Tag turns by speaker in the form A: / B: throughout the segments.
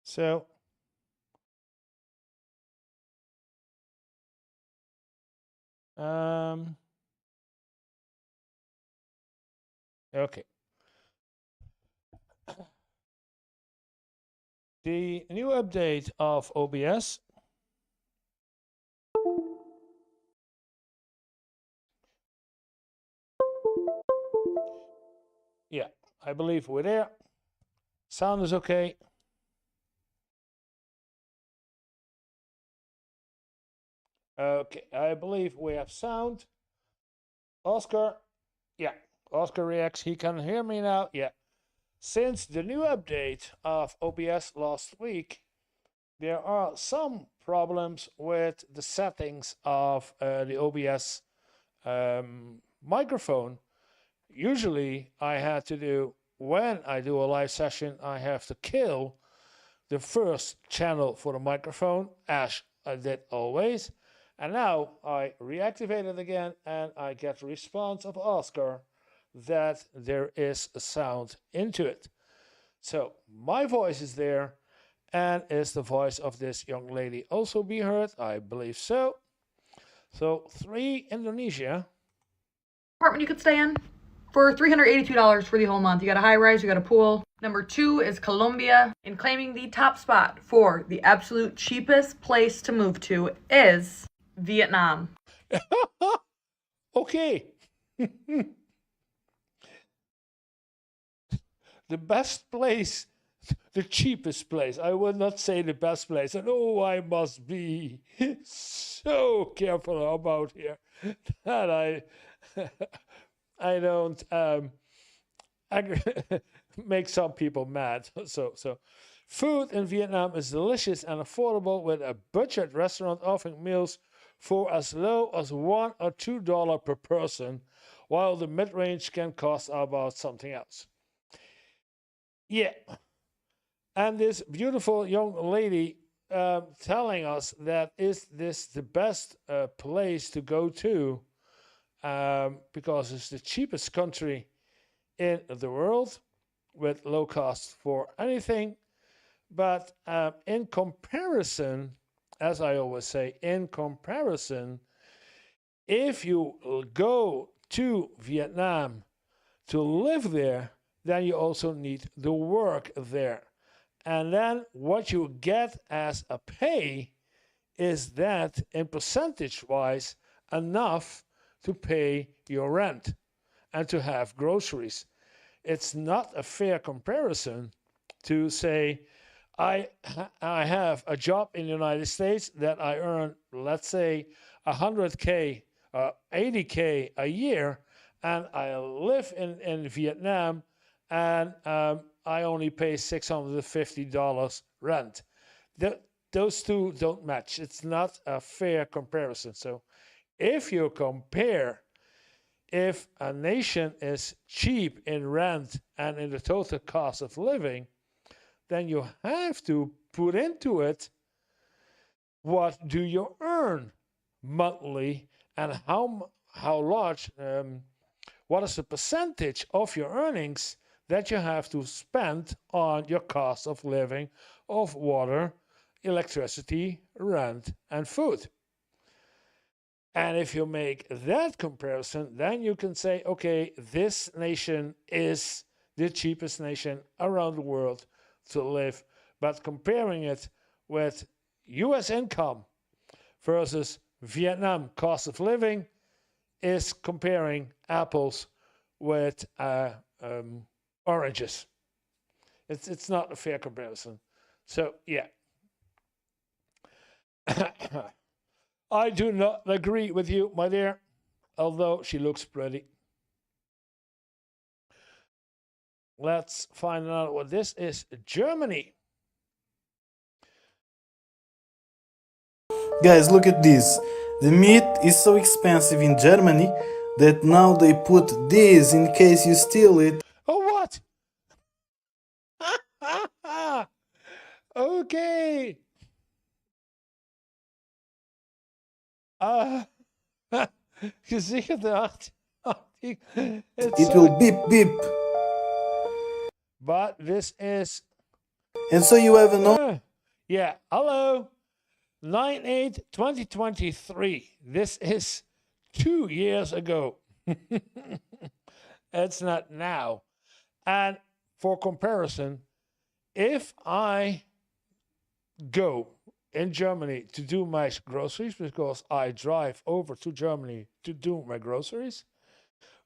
A: So okay. The new update of OBS. Yeah, I believe we're there. Sound is okay. Okay, I believe we have sound. Oscar, yeah, Oscar reacts. He can hear me now. Yeah. Since the new update of OBS last week, there are some problems with the settings of the OBS microphone. Usually, I had to do, when I do a live session, I have to kill the first channel for the microphone, as I did always. And now I reactivate it again and I get a response of Oscar that there is a sound into it. So my voice is there, and is the voice of this young lady also be heard? I believe so. So 3 Indonesia.
B: Apartment you could stay in for $382 for the whole month. You got a high rise, you got a pool. Number 2 is Colombia. And claiming the top spot for the absolute cheapest place to move to is Vietnam.
A: Okay. The best place, the cheapest place. I would not say the best place. And oh, I must be so careful about here that I don't make some people mad. So food in Vietnam is delicious and affordable, with a budget restaurant offering meals for as low as $1 or $2 per person, while the mid-range can cost about something else. Yeah. And this beautiful young lady telling us that is this the best place to go to because it's the cheapest country in the world with low cost for anything. But in comparison, as I always say, in comparison, if you go to Vietnam to live there, then you also need to work there. And then what you get as a pay is that, in percentage-wise, enough to pay your rent and to have groceries. It's not a fair comparison to say, I have a job in the United States that I earn, let's say, 100K, 80K a year, and I live in Vietnam, and I only pay $650 rent. Those two don't match. It's not a fair comparison. So if you compare, if a nation is cheap in rent and in the total cost of living, then you have to put into it what do you earn monthly, and how large, what is the percentage of your earnings that you have to spend on your cost of living, of water, electricity, rent, and food. And if you make that comparison, then you can say, okay, this nation is the cheapest nation around the world to live. But comparing it with US income versus Vietnam cost of living is comparing apples with oranges. It's not a fair comparison. So yeah. I do not agree with you, my dear, although she looks pretty. Let's find out what this is. Germany.
C: Guys, look at this. The meat is so expensive in Germany that now they put this in case you steal it.
A: Oh, what? Okay. Gedacht.
C: It will beep beep.
A: But this is
C: And so you have an
A: Yeah, hello. 9/8/2023. This is 2 years ago. It's not now. And for comparison, if I go in Germany to do my groceries, because I drive over to Germany to do my groceries,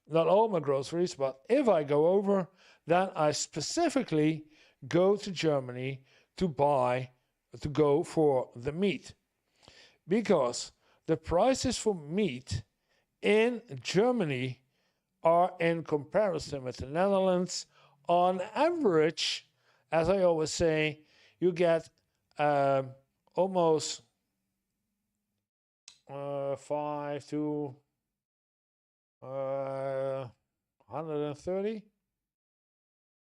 A: not all my groceries, but if I go over, then I specifically go to Germany to go for the meat, because the prices for meat in Germany are, in comparison with the Netherlands, on average, as I always say, you get almost 5 to 130.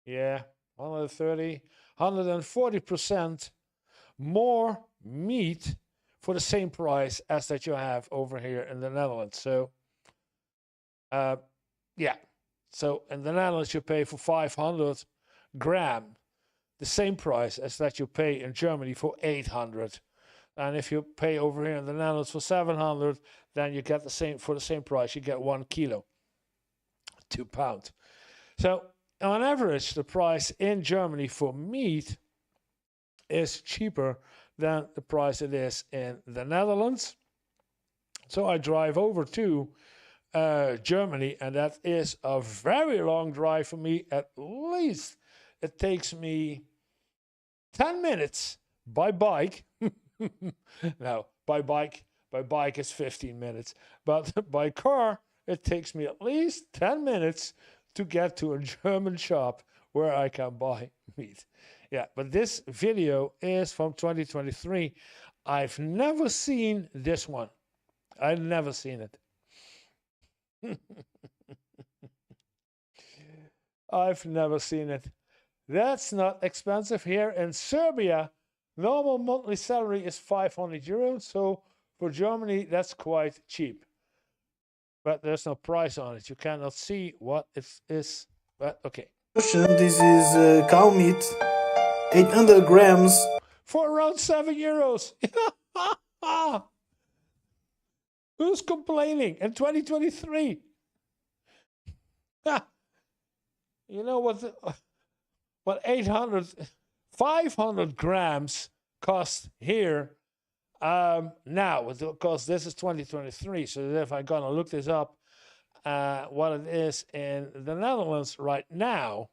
A: Yeah, 130, 140% more meat for the same price as that you have over here in the Netherlands. So, yeah. So in the Netherlands, you pay for 500 gram, the same price as that you pay in Germany for 800. And if you pay over here in the Netherlands for 700, then you get the same, for the same price, you get 1 kilo, 2 pounds. So on average, the price in Germany for meat is cheaper than the price it is in the Netherlands. So I drive over to Germany, and that is a very long drive for me. At least it takes me 10 minutes by bike. No, by bike is 15 minutes, but by car it takes me at least 10 minutes to get to a German shop where I can buy meat. Yeah, but this video is from 2023. I've never seen this one. I've never seen it. I've never seen it. That's not expensive. Here in Serbia, normal monthly salary is 500 euros. So for Germany, that's quite cheap. But there's no price on it. You cannot see what it is. But okay.
C: This is cow meat, 800 grams.
A: For around 7 euros. Who's complaining in 2023? You know what 500 grams cost here now, because this is 2023. So if I'm gonna look this up, what it is in the Netherlands right now,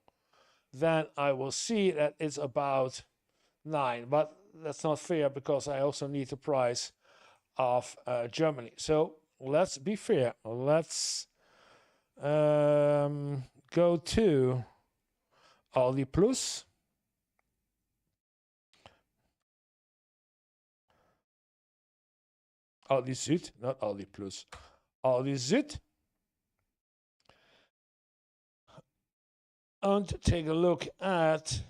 A: then I will see that it's about 9. But that's not fair, because I also need the price of Germany. So let's be fair. Let's go to Aldi Plus. Aldi Süd, not Aldi Plus. Aldi Süd. And take a look at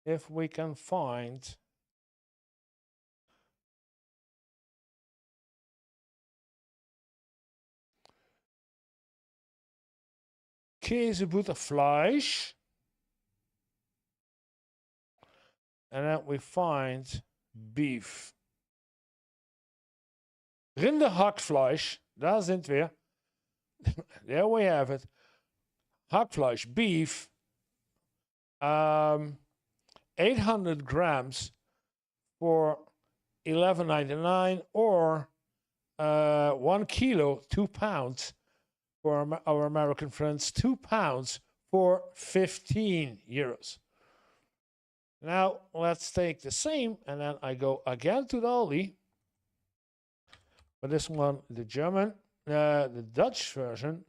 A: if we can find Käse, Butter, Fleisch. And then we find beef. Rinderhackfleisch, da sind wir. There we have it. Hackfleisch, beef, 800 grams for $11.99, or 1 kilo, 2 pounds for our American friends, 2 pounds for 15 euros. Now let's take the same, and then I go again to the Aldi. But this one, the German, the Dutch version.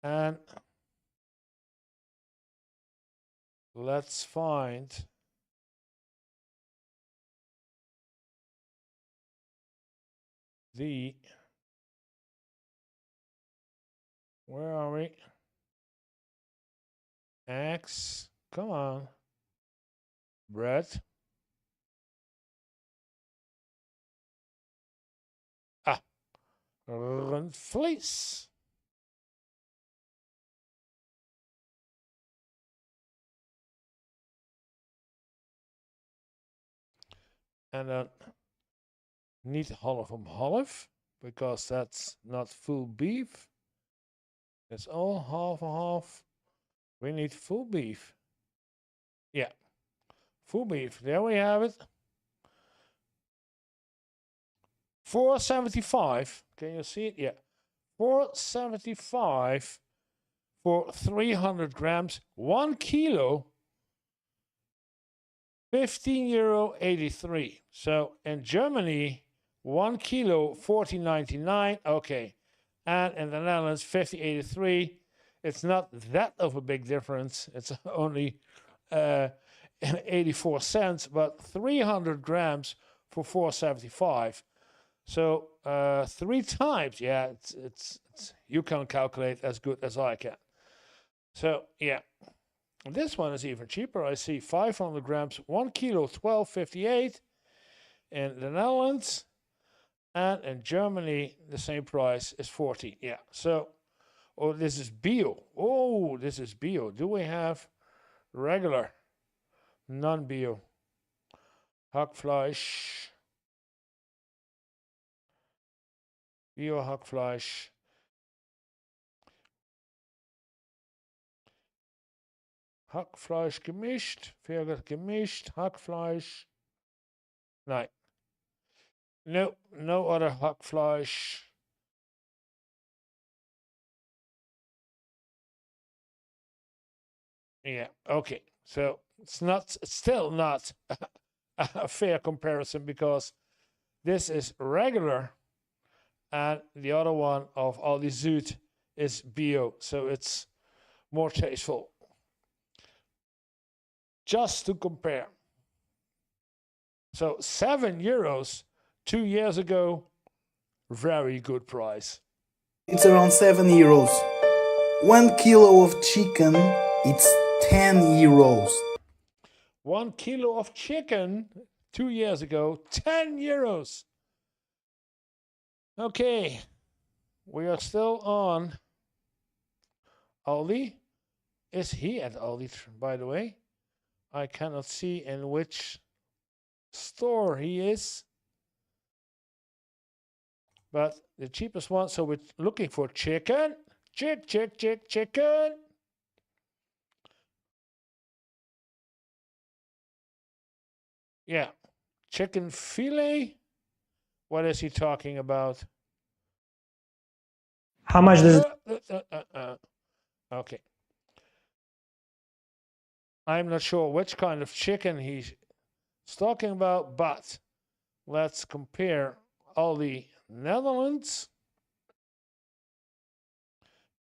A: And let's find the, where are we? Eggs, come on. Bread. Ah, rundvlees. And then need half, because that's not full beef. It's all half and half. We need full beef. Yeah, full beef. There we have it. $4.75. Can you see it? Yeah. $4.75 for 300 grams. 1 kilo. €15.83. So in Germany, 1 kilo, 14.99. Okay. And in the Netherlands, 50.83. It's not that of a big difference. It's only 84 cents, but 300 grams for 4.75. So 3 times. Yeah, it's you can calculate as good as I can. So yeah. This one is even cheaper. I see 500 grams, 1 kilo, 12.58 in the Netherlands, and in Germany the same price is 14. Yeah. So, oh, this is bio. Oh, this is bio. Do we have regular, non-bio Hackfleisch? Bio Hackfleisch. Hackfleisch gemischt, Ferkel gemischt, Hackfleisch. Nein. No, no other Hackfleisch. Yeah, okay. So it's still not a fair comparison, because this is regular and the other one of Aldi Süd is bio. So it's more tasteful. Just to compare. So €7 2 years ago, very good price.
C: It's around €7. 1 kilo of chicken, it's €10.
A: 1 kilo of chicken 2 years ago, €10. Okay, we are still on Aldi. Is he at Aldi, by the way? I cannot see in which store he is. But the cheapest one, so we're looking for chicken. Chicken. Yeah, chicken fillet. What is he talking about?
D: How much does
A: Okay. I'm not sure which kind of chicken he's talking about, but let's compare all the Netherlands.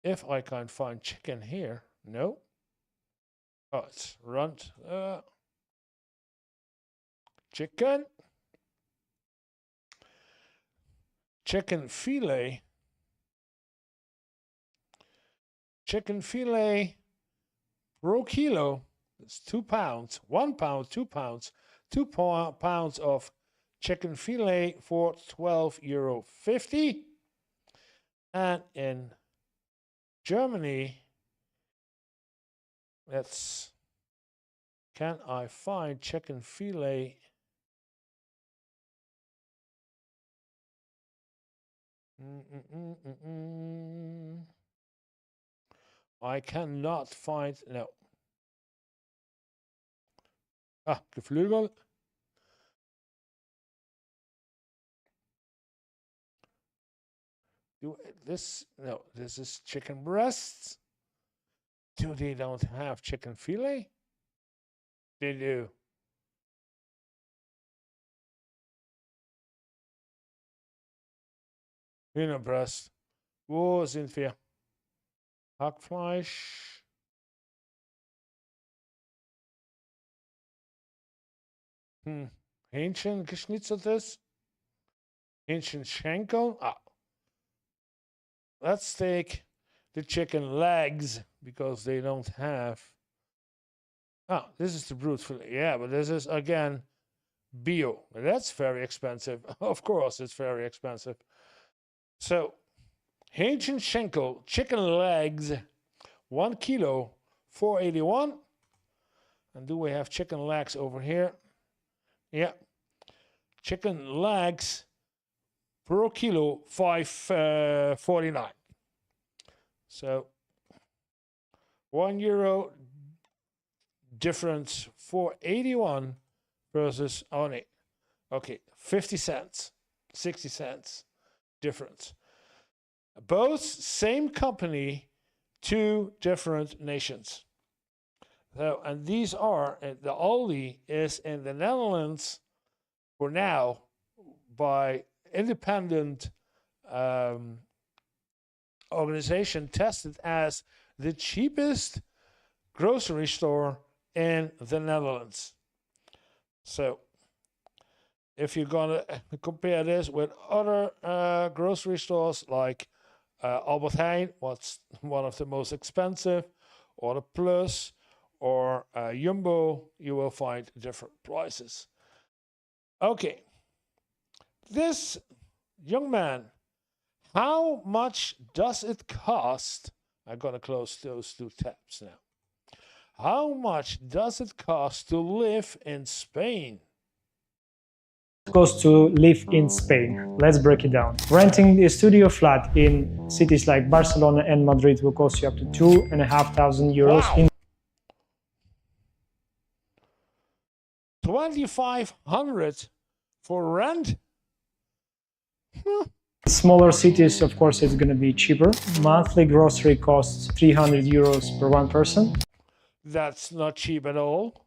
A: If I can find chicken here. No. Oh, it's runt. Chicken. Chicken fillet. Chicken fillet per kilo. It's 2 pounds. 1 pound, 2 pounds. 2 pounds of chicken fillet for €12.50. And in Germany, can I find chicken fillet? I cannot find, no. Geflügel. This is chicken breasts. Do they don't have chicken fillet? They do. Hühnerbreast. Wo sind wir? Hackfleisch. Hähnchen geschnitzeltes. Hähnchenschenkel. Let's take the chicken legs, because they don't have. This is the brute fillet. Yeah, but this is again bio. That's very expensive. Of course, it's very expensive. So, Hähnchenschenkel, chicken legs, 1 kilo, $4.81. And do we have chicken legs over here? Yeah. chicken legs per kilo 5.49. So €1 difference for 81 versus only, okay, 50 cents, 60 cents difference. Both same company, two different nations. So, and these are, the Aldi is in the Netherlands for now by independent organization tested as the cheapest grocery store in the Netherlands. So if you're gonna compare this with other grocery stores like Albert Heijn, what's one of the most expensive, or the Plus, or Jumbo, you will find different prices. Okay, this young man, how much does it cost? I'm gonna close those two tabs now. How much does it cost to live in Spain?
D: It costs to live in Spain. Let's break it down. Renting a studio flat in cities like Barcelona and Madrid will cost you up to €2,500.
A: Wow. 2,500 for rent?
D: In smaller cities, of course, it's going to be cheaper. Monthly grocery costs €300 per one person.
A: That's not cheap at all.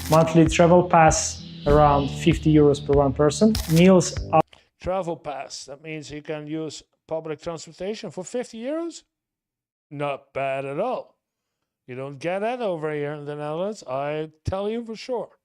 D: Monthly travel pass around €50 per one person. Meals up.
A: Travel pass, that means you can use public transportation for €50? Not bad at all. You don't get that over here in the Netherlands, I tell you for sure.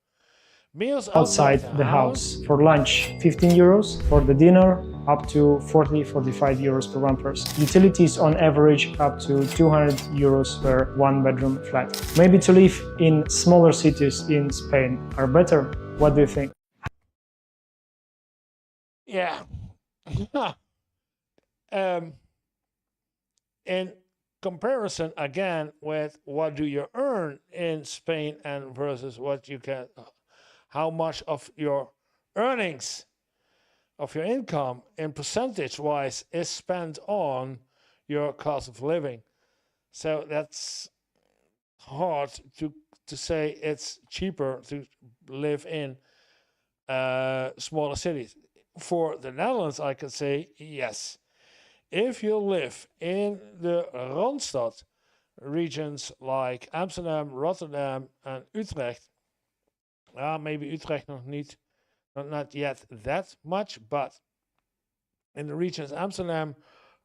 A: Meals
D: Outside the house. For lunch, €15. For the dinner, up to €45 per one person. Utilities on average up to €200 per one bedroom flat. Maybe to live in smaller cities in Spain are better. What do you think?
A: Yeah. In comparison again with what do you earn in Spain and versus what you can, how much of your earnings, of your income in percentage wise is spent on your cost of living. So that's hard to say it's cheaper to live in smaller cities. For the Netherlands, I can say yes. If you live in the Randstad regions like Amsterdam, Rotterdam, and Utrecht, maybe Utrecht not yet that much, but in the regions Amsterdam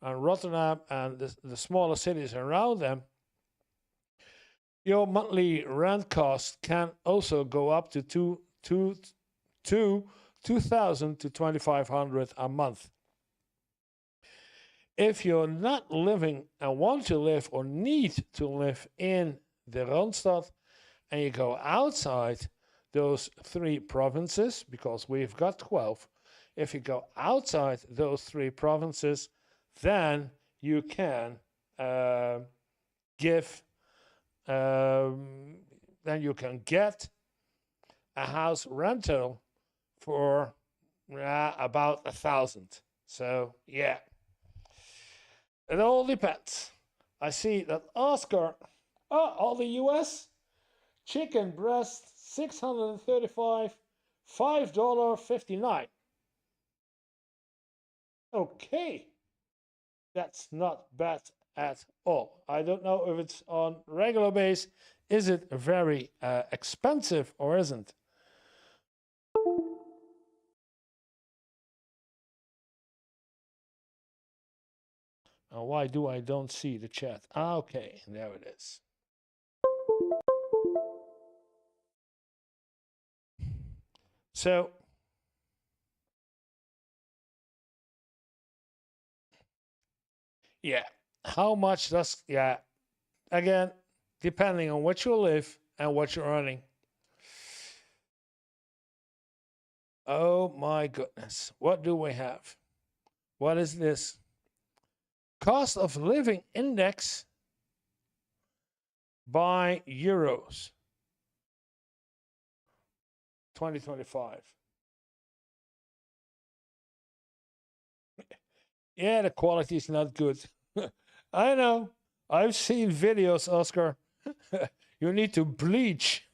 A: and Rotterdam and the smaller cities around them, your monthly rent cost can also go up to 2,000 to 2,500 a month. If you're not living and want to live or need to live in the Randstad and you go outside those 3 provinces, because we've got 12, if you go outside those 3 provinces, then you can then you can get a house rental for about 1,000. So yeah, it all depends. I see that Oscar, all the US, chicken breast, 635, $5.59. Okay, that's not bad at all. I don't know if it's on regular base. Is it very expensive or isn't? Why do I don't see the chat? Okay, there it is. So yeah, how much does, yeah, again, depending on what you live and what you're earning. Oh my goodness, what do we have? What is this? Cost of living index by euros 2025. Yeah, the quality is not good. I know. I've seen videos, Oscar. You need to bleach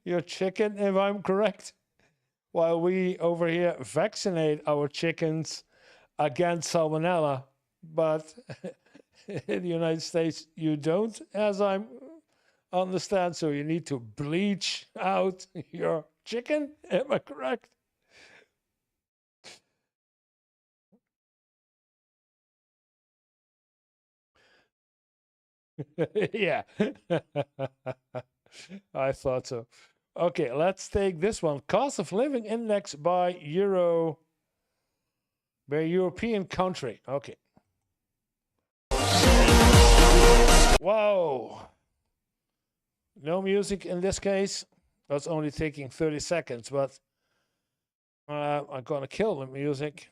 A: your chicken, if I'm correct, while we over here vaccinate our chickens against salmonella. But in the United States, you don't, as I understand. So you need to bleach out your chicken. Am I correct? Yeah. I thought so. Okay, let's take this one. Cost of living index by European country. Okay. Whoa. No music in this case. That's only taking 30 seconds, but I'm gonna kill the music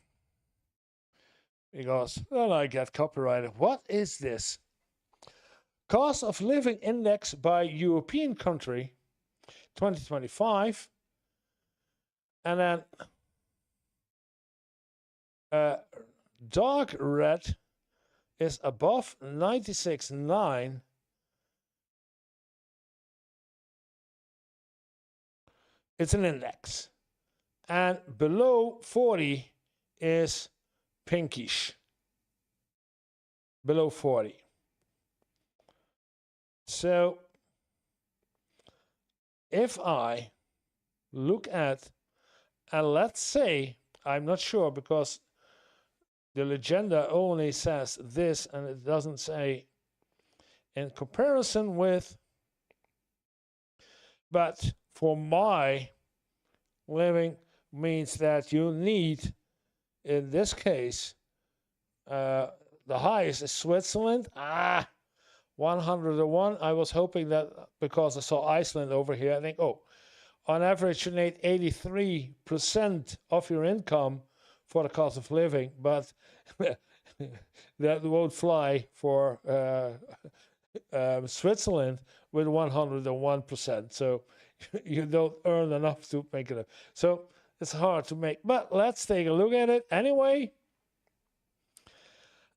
A: because then I get copyrighted. What is this? Cost of living index by European country 2025. And then dark red is above 96.9. It's an index. And below 40 is pinkish. Below 40. So if I look at, and let's say, I'm not sure because the legenda only says this and it doesn't say in comparison with, but for my living means that you need, in this case, the highest is Switzerland. 101. I was hoping that because I saw Iceland over here, I think, oh, on average, you need 83% of your income for the cost of living, but that won't fly for Switzerland with 101%. So you don't earn enough to make it. So it's hard to make, but let's take a look at it anyway.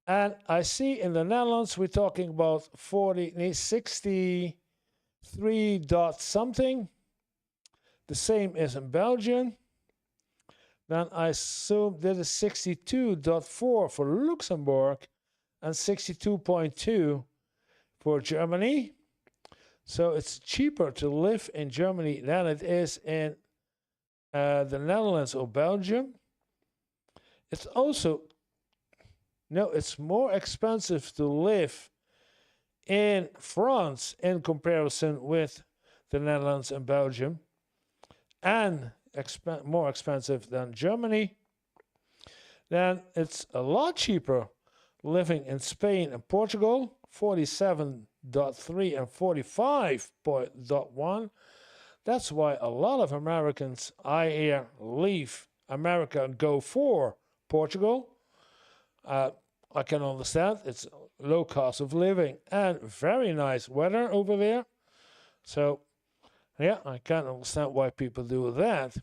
A: And I see in the Netherlands, we're talking about 63 dot something. The same as in Belgium. Then I assume that is 62.4 for Luxembourg and 62.2 for Germany. So it's cheaper to live in Germany than it is in the Netherlands or Belgium. It's also, no, it's more expensive to live in France in comparison with the Netherlands and Belgium, and more expensive than Germany. Then it's a lot cheaper living in Spain and Portugal, 47.3 and 45.1. That's why a lot of Americans I hear leave America and go for Portugal. I can understand. It's low cost of living and very nice weather over there. So, yeah, I can understand why people do that.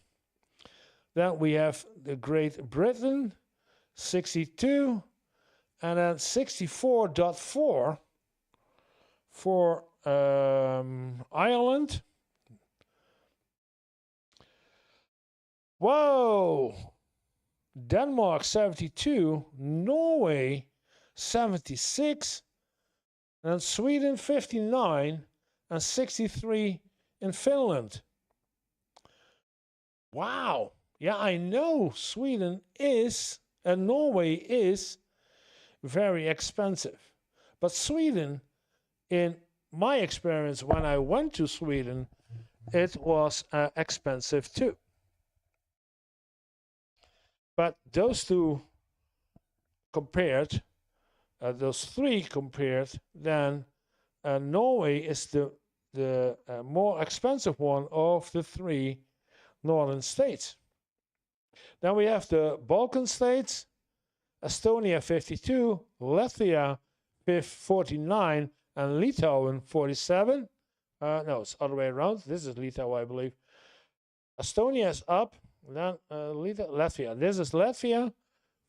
A: Then we have the Great Britain, 62, and then 64.4 for Ireland. Whoa! Denmark 72, Norway 76, and Sweden 59, and 63 in Finland. Wow. Yeah, I know Sweden is, and Norway is very expensive. But Sweden, in my experience, when I went to Sweden, it was expensive too. But those two compared, those three compared, then Norway is the more expensive one of the three northern states. Then we have the Balkan states, Estonia 52, Latvia 49, and Litauen 47. No, it's the other way around. This is Litauen, I believe. Estonia is up. Then Latvia. This is Latvia,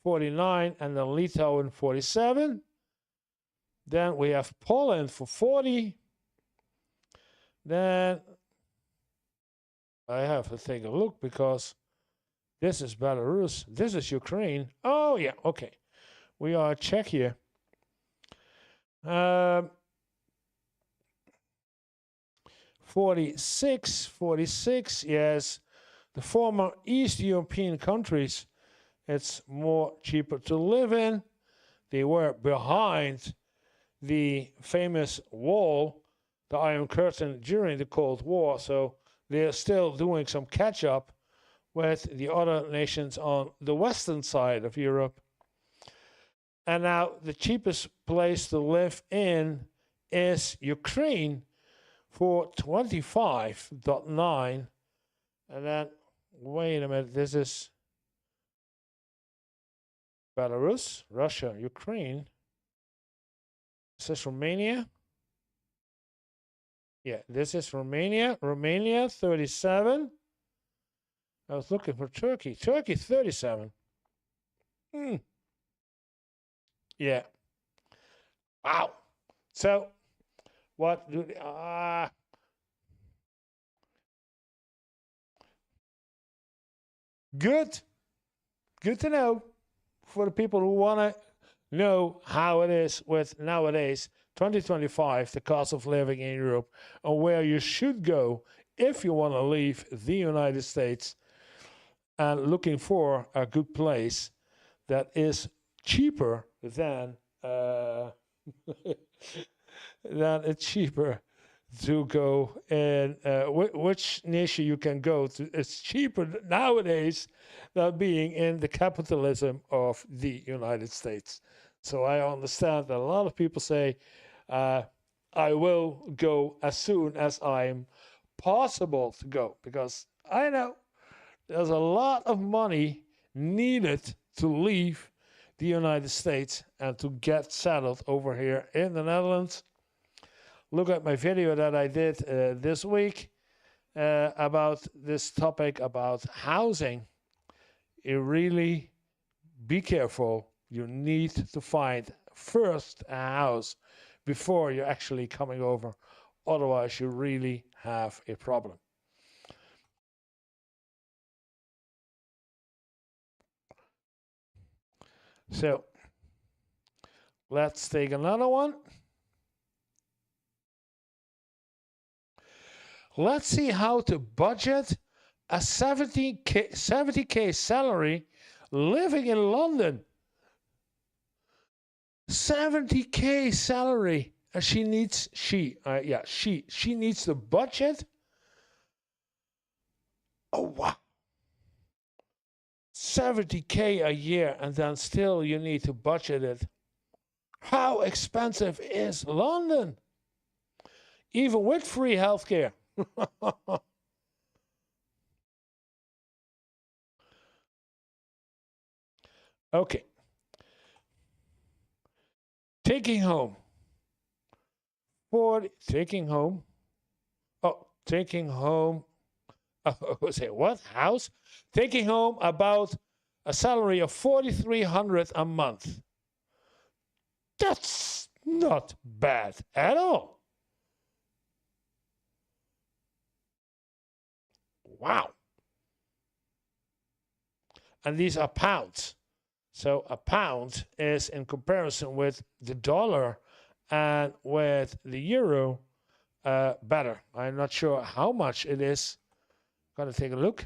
A: 49, and then Litauen, 47. Then we have Poland for 40. Then I have to take a look because this is Belarus. This is Ukraine. Oh, yeah, okay. We are Czechia. 46, yes. The former East European countries, it's more cheaper to live in. They were behind the famous wall, the Iron Curtain, during the Cold War, so they're still doing some catch up with the other nations on the western side of Europe. And now the cheapest place to live in is Ukraine for 25.9. And then, wait a minute, this is Belarus, Russia, Ukraine. Is this Romania? Yeah, this is Romania. Romania, 37. I was looking for Turkey. Turkey, 37. Yeah. Wow. So, what do good to know for the people who want to know how it is with nowadays 2025, the cost of living in Europe, and where you should go if you want to leave the United States and looking for a good place that is cheaper than it's cheaper to go in which nation you can go to. It's cheaper nowadays than being in the capitalism of the United States. So I understand that a lot of people say, I will go as soon as I'm possible to go, because I know there's a lot of money needed to leave the United States and to get settled over here in the Netherlands. Look at my video that I did this week about this topic about housing. You really be careful. You need to find first a house before you're actually coming over. Otherwise, you really have a problem. So let's take another one. Let's see how to budget a 70K salary living in London. 70K salary. And she needs the budget. Oh, wow. 70K a year, and then still you need to budget it. How expensive is London? Even with free healthcare. Okay. Taking home. Say what? House? Taking home about a salary of 4,300 a month. That's not bad at all. Wow. And these are pounds. So a pound is in comparison with the dollar and with the euro better. I'm not sure how much it is. Gotta take a look.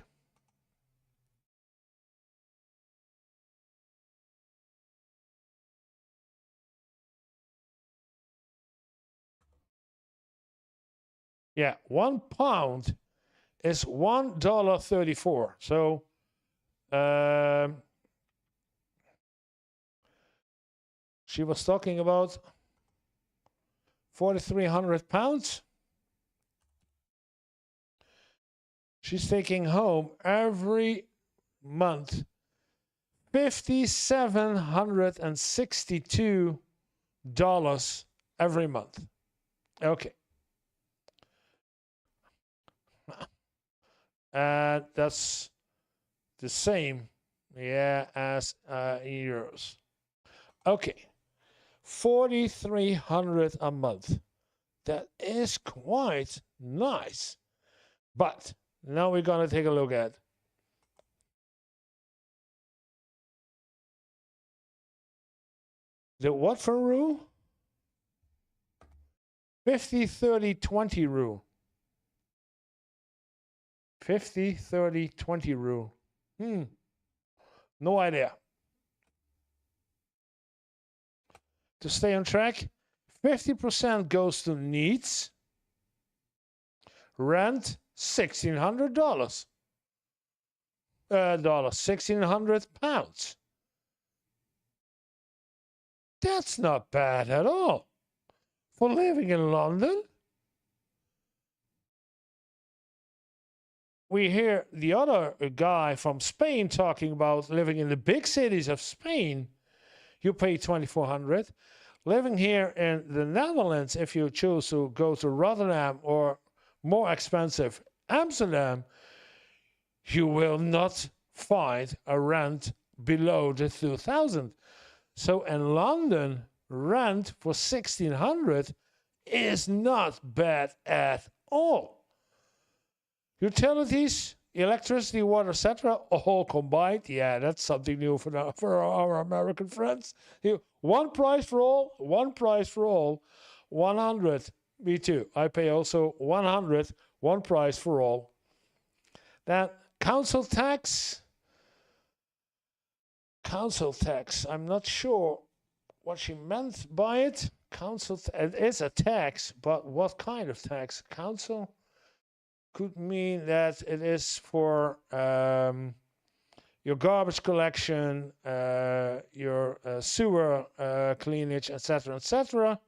A: Yeah, 1 pound is $1.34. So she was talking about 4,300 pounds. She's taking home every month $5,762 every month. Okay. And that's the same, yeah, as euros. Okay, 4,300 a month. That is quite nice. But now we're gonna take a look at the what for rule? 50, 30, 20 rule. 50, 30, 20 rule. No idea. To stay on track, 50% goes to needs. Rent, $1,600. £1,600. That's not bad at all for living in London. We hear the other guy from Spain talking about living in the big cities of Spain. You pay $2,400. Living here in the Netherlands, if you choose to go to Rotterdam or more expensive Amsterdam, you will not find a rent below the 2,000. So in London, rent for 1,600 is not bad at all. Utilities, electricity, water, etc., all combined. Yeah, that's something new for our American friends. One price for all, one price for all, 100. Me too. I pay also 100, one price for all. Then council tax. Council tax. I'm not sure what she meant by it. It is a tax, but what kind of tax? Council could mean that it is for your garbage collection, your sewer cleanage, etc., etc.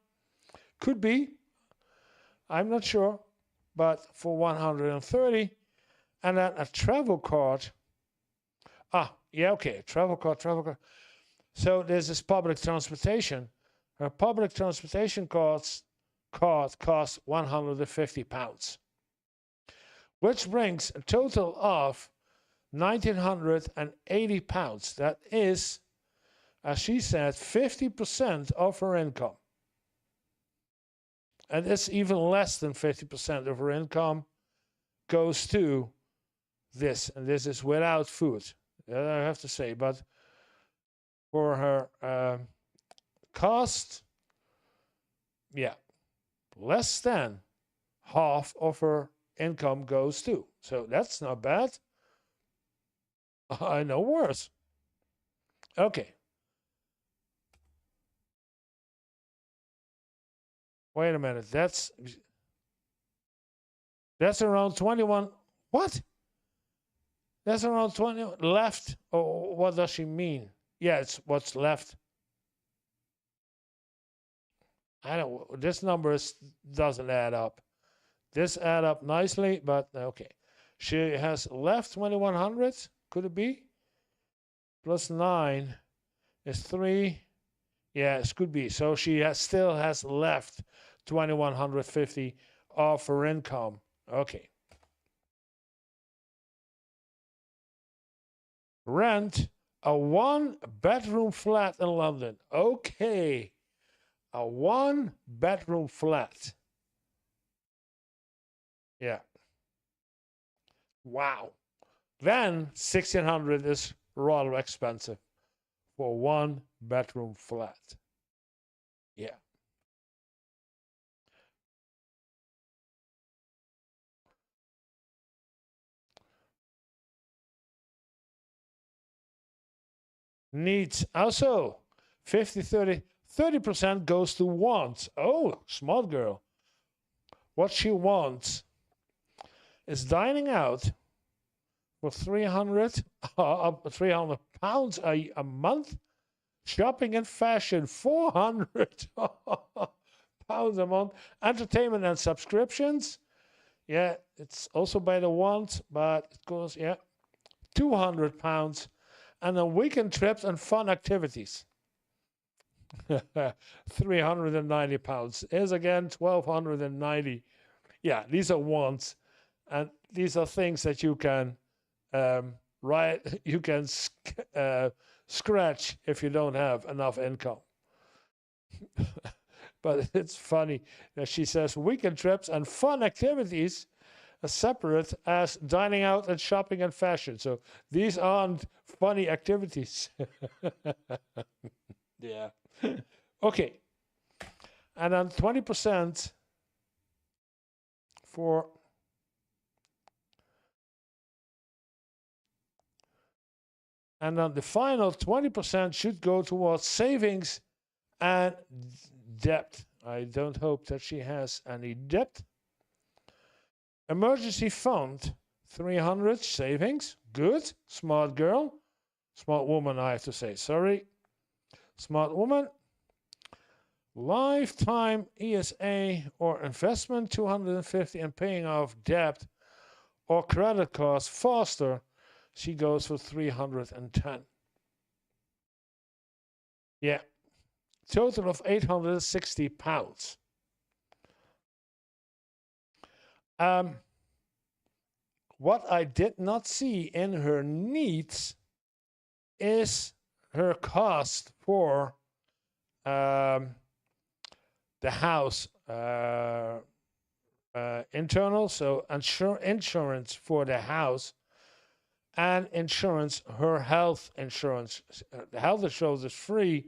A: Could be. I'm not sure, but for 130, and then a travel card. Yeah, okay, travel card. So this is public transportation. A public transportation card costs £150, which brings a total of £1,980. That is, as she said, 50% of her income. And it's even less than 50% of her income goes to this. And this is without food, I have to say. But for her cost, yeah, less than half of her income goes to. So that's not bad. I know worse. Okay. Wait a minute. That's around 21. What? That's around 20 left. Oh, what does she mean? Yeah, it's what's left. I don't. This number doesn't add up. This add up nicely, but okay. She has left 2,100. Could it be? Plus 9 is 3. Yeah, it could be. So she still has left 2,150 of her income. Okay. Rent a 1-bedroom flat in London. Okay. A 1-bedroom flat. Yeah. Wow. Then 1,600 is rather expensive for a 1-bedroom flat. Yeah. Needs also 30% goes to wants. Oh, smart girl. What she wants is dining out for 300 pounds a month, shopping and fashion 400 pounds a month, entertainment and subscriptions. Yeah, it's also by the want, but it goes, yeah, 200 pounds, and then weekend trips and fun activities. 390 pounds is again 1,290. Yeah, these are wants, and these are things that you can right? You can scratch if you don't have enough income. But it's funny that she says weekend trips and fun activities are separate as dining out and shopping and fashion. So these aren't funny activities. Yeah. Okay. And then 20% for and then the final 20% should go towards savings and debt. I don't hope that she has any debt. Emergency fund, 300 savings. Good. Smart girl. Smart woman, I have to say. Sorry. Smart woman. Lifetime ESA or investment, 250, and paying off debt or credit cards faster. She goes for 310. Yeah. Total of £860. What I did not see in her needs is her cost for the house internal, so insurance for the house and insurance, her health insurance. The health insurance is free,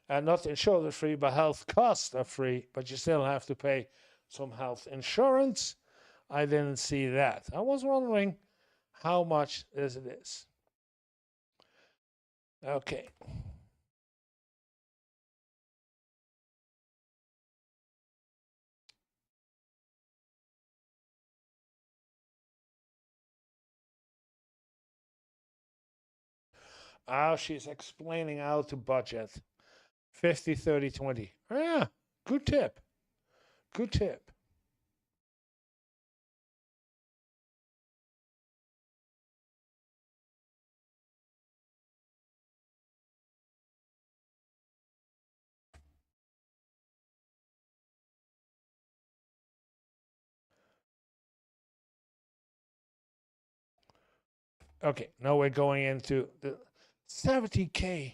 A: and not insurance is free, but health costs are free, but you still have to pay some health insurance. I didn't see that. I was wondering how much it is. Okay. Oh, she's explaining how to budget. 50, 30, 20. Oh, yeah, good tip. Good tip. Okay, now we're going into the 70K.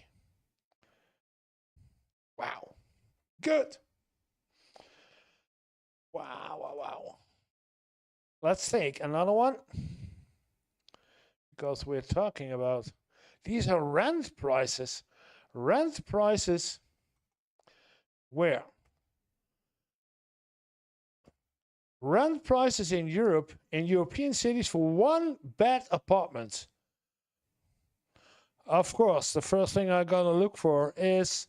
A: Wow. Good. Wow, wow, wow. Let's take another one. Because we're talking about these are rent prices. Rent prices where? Rent prices in Europe, in European cities for one bed apartments. Of course, the first thing I'm going to look for is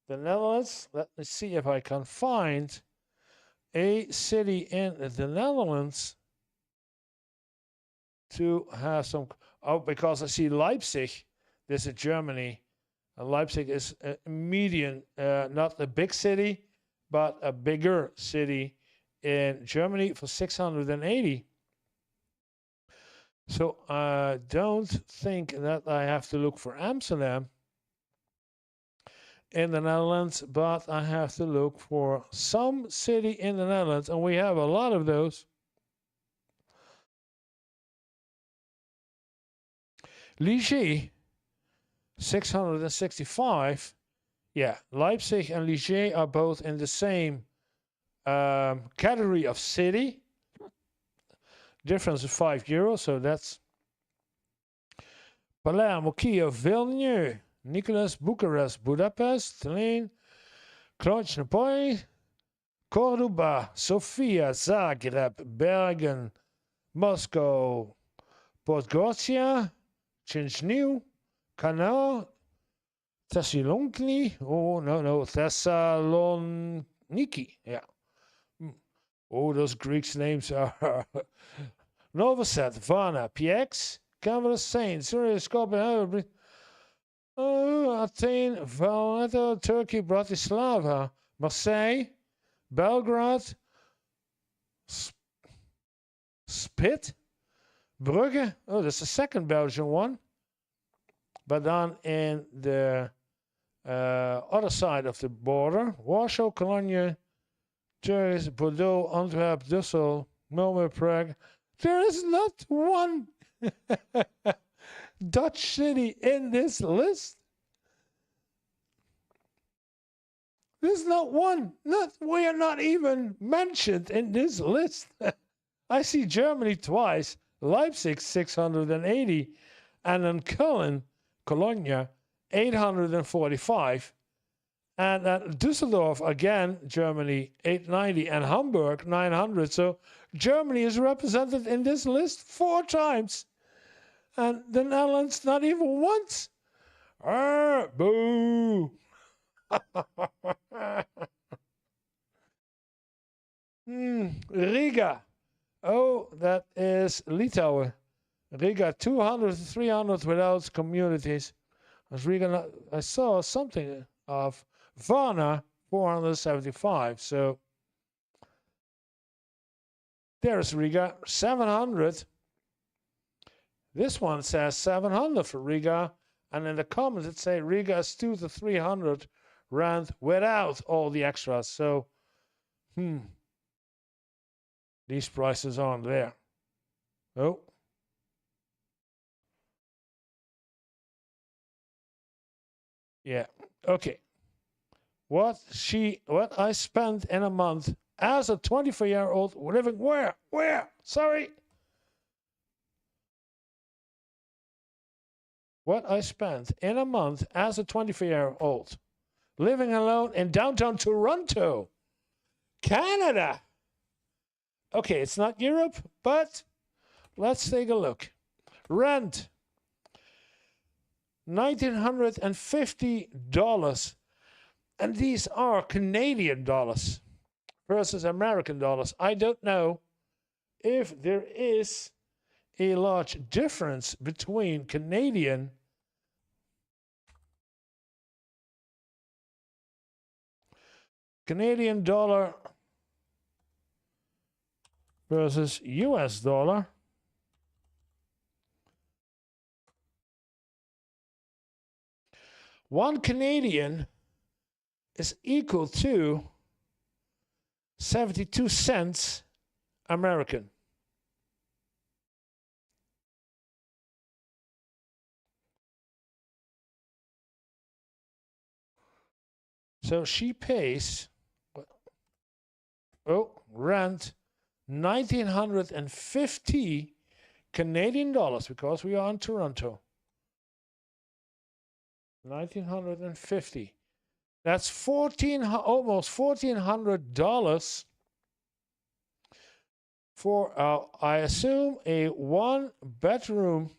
A: the Netherlands. Let me see if I can find a city in the Netherlands to have some. Oh, because I see Leipzig. This is Germany. And Leipzig is a median, not a big city, but a bigger city in Germany for 680. So I don't think that I have to look for Amsterdam in the Netherlands, but I have to look for some city in the Netherlands, and we have a lot of those. Liège, 665. Yeah, Leipzig and Liège are both in the same category of city. Difference of €5, so that's Palermo, Kiev, Vilnius, Nicholas, Bucharest, Budapest, Tallinn, Cluj-Napoca, Cordoba, Sofia, Zagreb, Bergen, Moscow, Podgorica, Chisinau, Kanaw, Thessaloniki. Oh, no, Thessaloniki. Yeah. Oh, those Greek names are Novi Sad, Varna, PX, Canberra, Saint, Syria, Skopje, Athene, Valletta, Turkey, Bratislava, Marseille, Belgrade, Spit, Brugge. Oh, that's the second Belgian one. But then in the other side of the border, Warsaw, Cologne, Paris, Bordeaux, Antwerp, Düsseldorf, Malmö, Prague. There is not one. Dutch city in this list? There's not one. We are not even mentioned in this list. I see Germany twice, Leipzig 680, and then Cologne 845. And Düsseldorf, again, Germany 890, and Hamburg 900. So Germany is represented in this list 4 times. And the Netherlands not even once. Boo! Riga. Oh, that is Litouwen. Riga 200 to 300 without communities. Riga, I saw something of Varna 475. So there's Riga 700. This one says 700 for Riga, and in the comments it say Riga is 200 to 300 rand without all the extras. So, these prices aren't there. Oh. Yeah. Okay. What I spent in a month as a 24-year-old living where? Sorry. What I spent in a month as a 24-year-old living alone in downtown Toronto, Canada. Okay, it's not Europe, but let's take a look. Rent, $1,950. And these are Canadian dollars versus American dollars. I don't know if there is a large difference between Canadian dollar versus US dollar. One Canadian is equal to 72 cents American. So she pays, rent, 1,950 Canadian dollars, because we are in Toronto. 1,950. That's almost $1,400 for, I assume, a 1-bedroom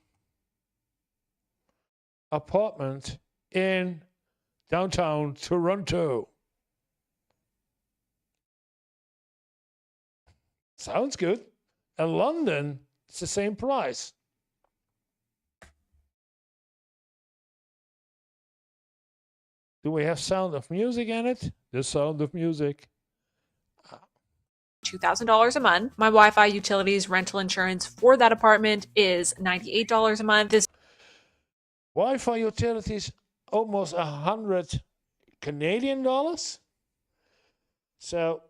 A: apartment in downtown Toronto. Sounds good. In London, it's the same price. Do we have Sound of Music in it? The Sound of Music.
E: $2,000 a month. My Wi-Fi, utilities, rental insurance for that apartment is $98 a month. This
A: Wi-Fi utilities, almost 100 Canadian dollars. So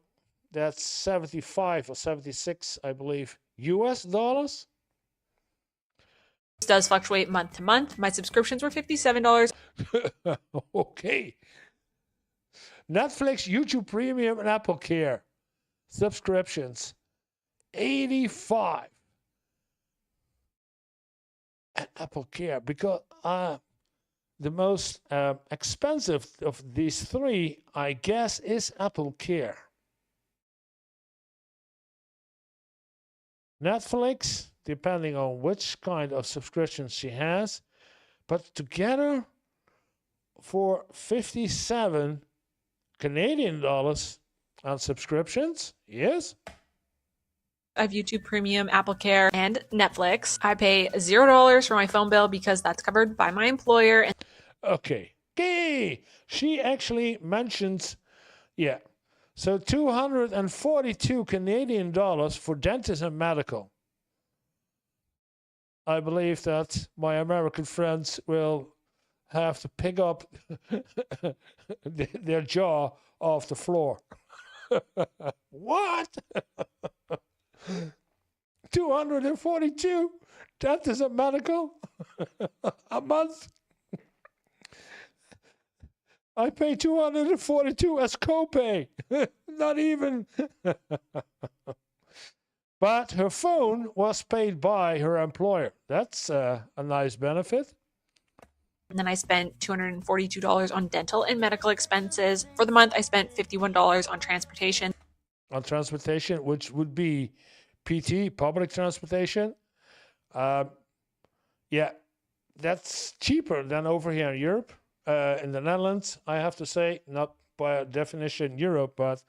A: that's 75 or 76, I believe, US dollars.
E: does fluctuate month to month. My subscriptions were $57.
A: Okay. Netflix, YouTube Premium, and Apple Care subscriptions, 85. And Apple Care, because the most expensive of these three, I guess, is Apple Care. Netflix, depending on which kind of subscription she has, but together for 57 Canadian dollars on subscriptions, yes.
E: I have YouTube Premium, Apple Care, and Netflix. I pay $0 for my phone bill because that's covered by my employer.
A: Okay. She actually mentions, yeah. So 242 Canadian dollars for dentist and medical. I believe that my American friends will have to pick up their jaw off the floor. What? 242. That is a medical a month. I pay 242 as copay. Not even. But her phone was paid by her employer. That's a nice benefit.
E: And then I spent $242 on dental and medical expenses. For the month, I spent $51 on transportation.
A: On transportation, which would be PT, public transportation. Yeah, that's cheaper than over here in Europe. In the Netherlands, I have to say, not by definition Europe, but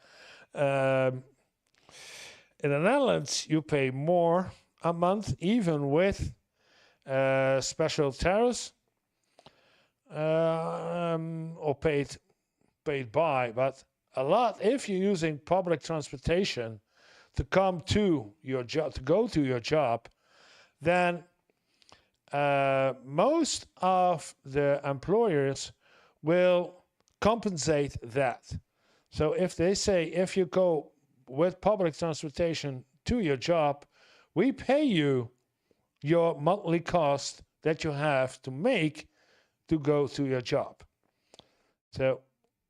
A: in the Netherlands, you pay more a month, even with special tariffs, or paid by, but a lot if you're using public transportation to come to your job, to go to your job, then most of the employers will compensate that. So if they say, if you go with public transportation to your job, we pay you your monthly cost that you have to make to go to your job. So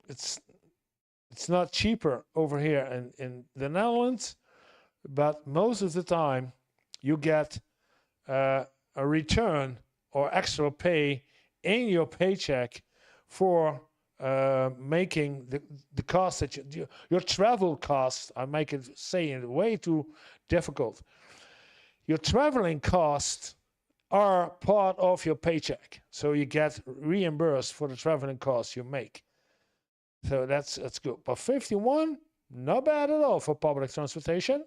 A: it's not cheaper over here in the Netherlands, but most of the time you get a return or extra pay in your paycheck for making the cost that your travel costs. I make it saying way too difficult. Your traveling costs are part of your paycheck, so you get reimbursed for the traveling costs you make. So that's good. But 51, not bad at all for public transportation.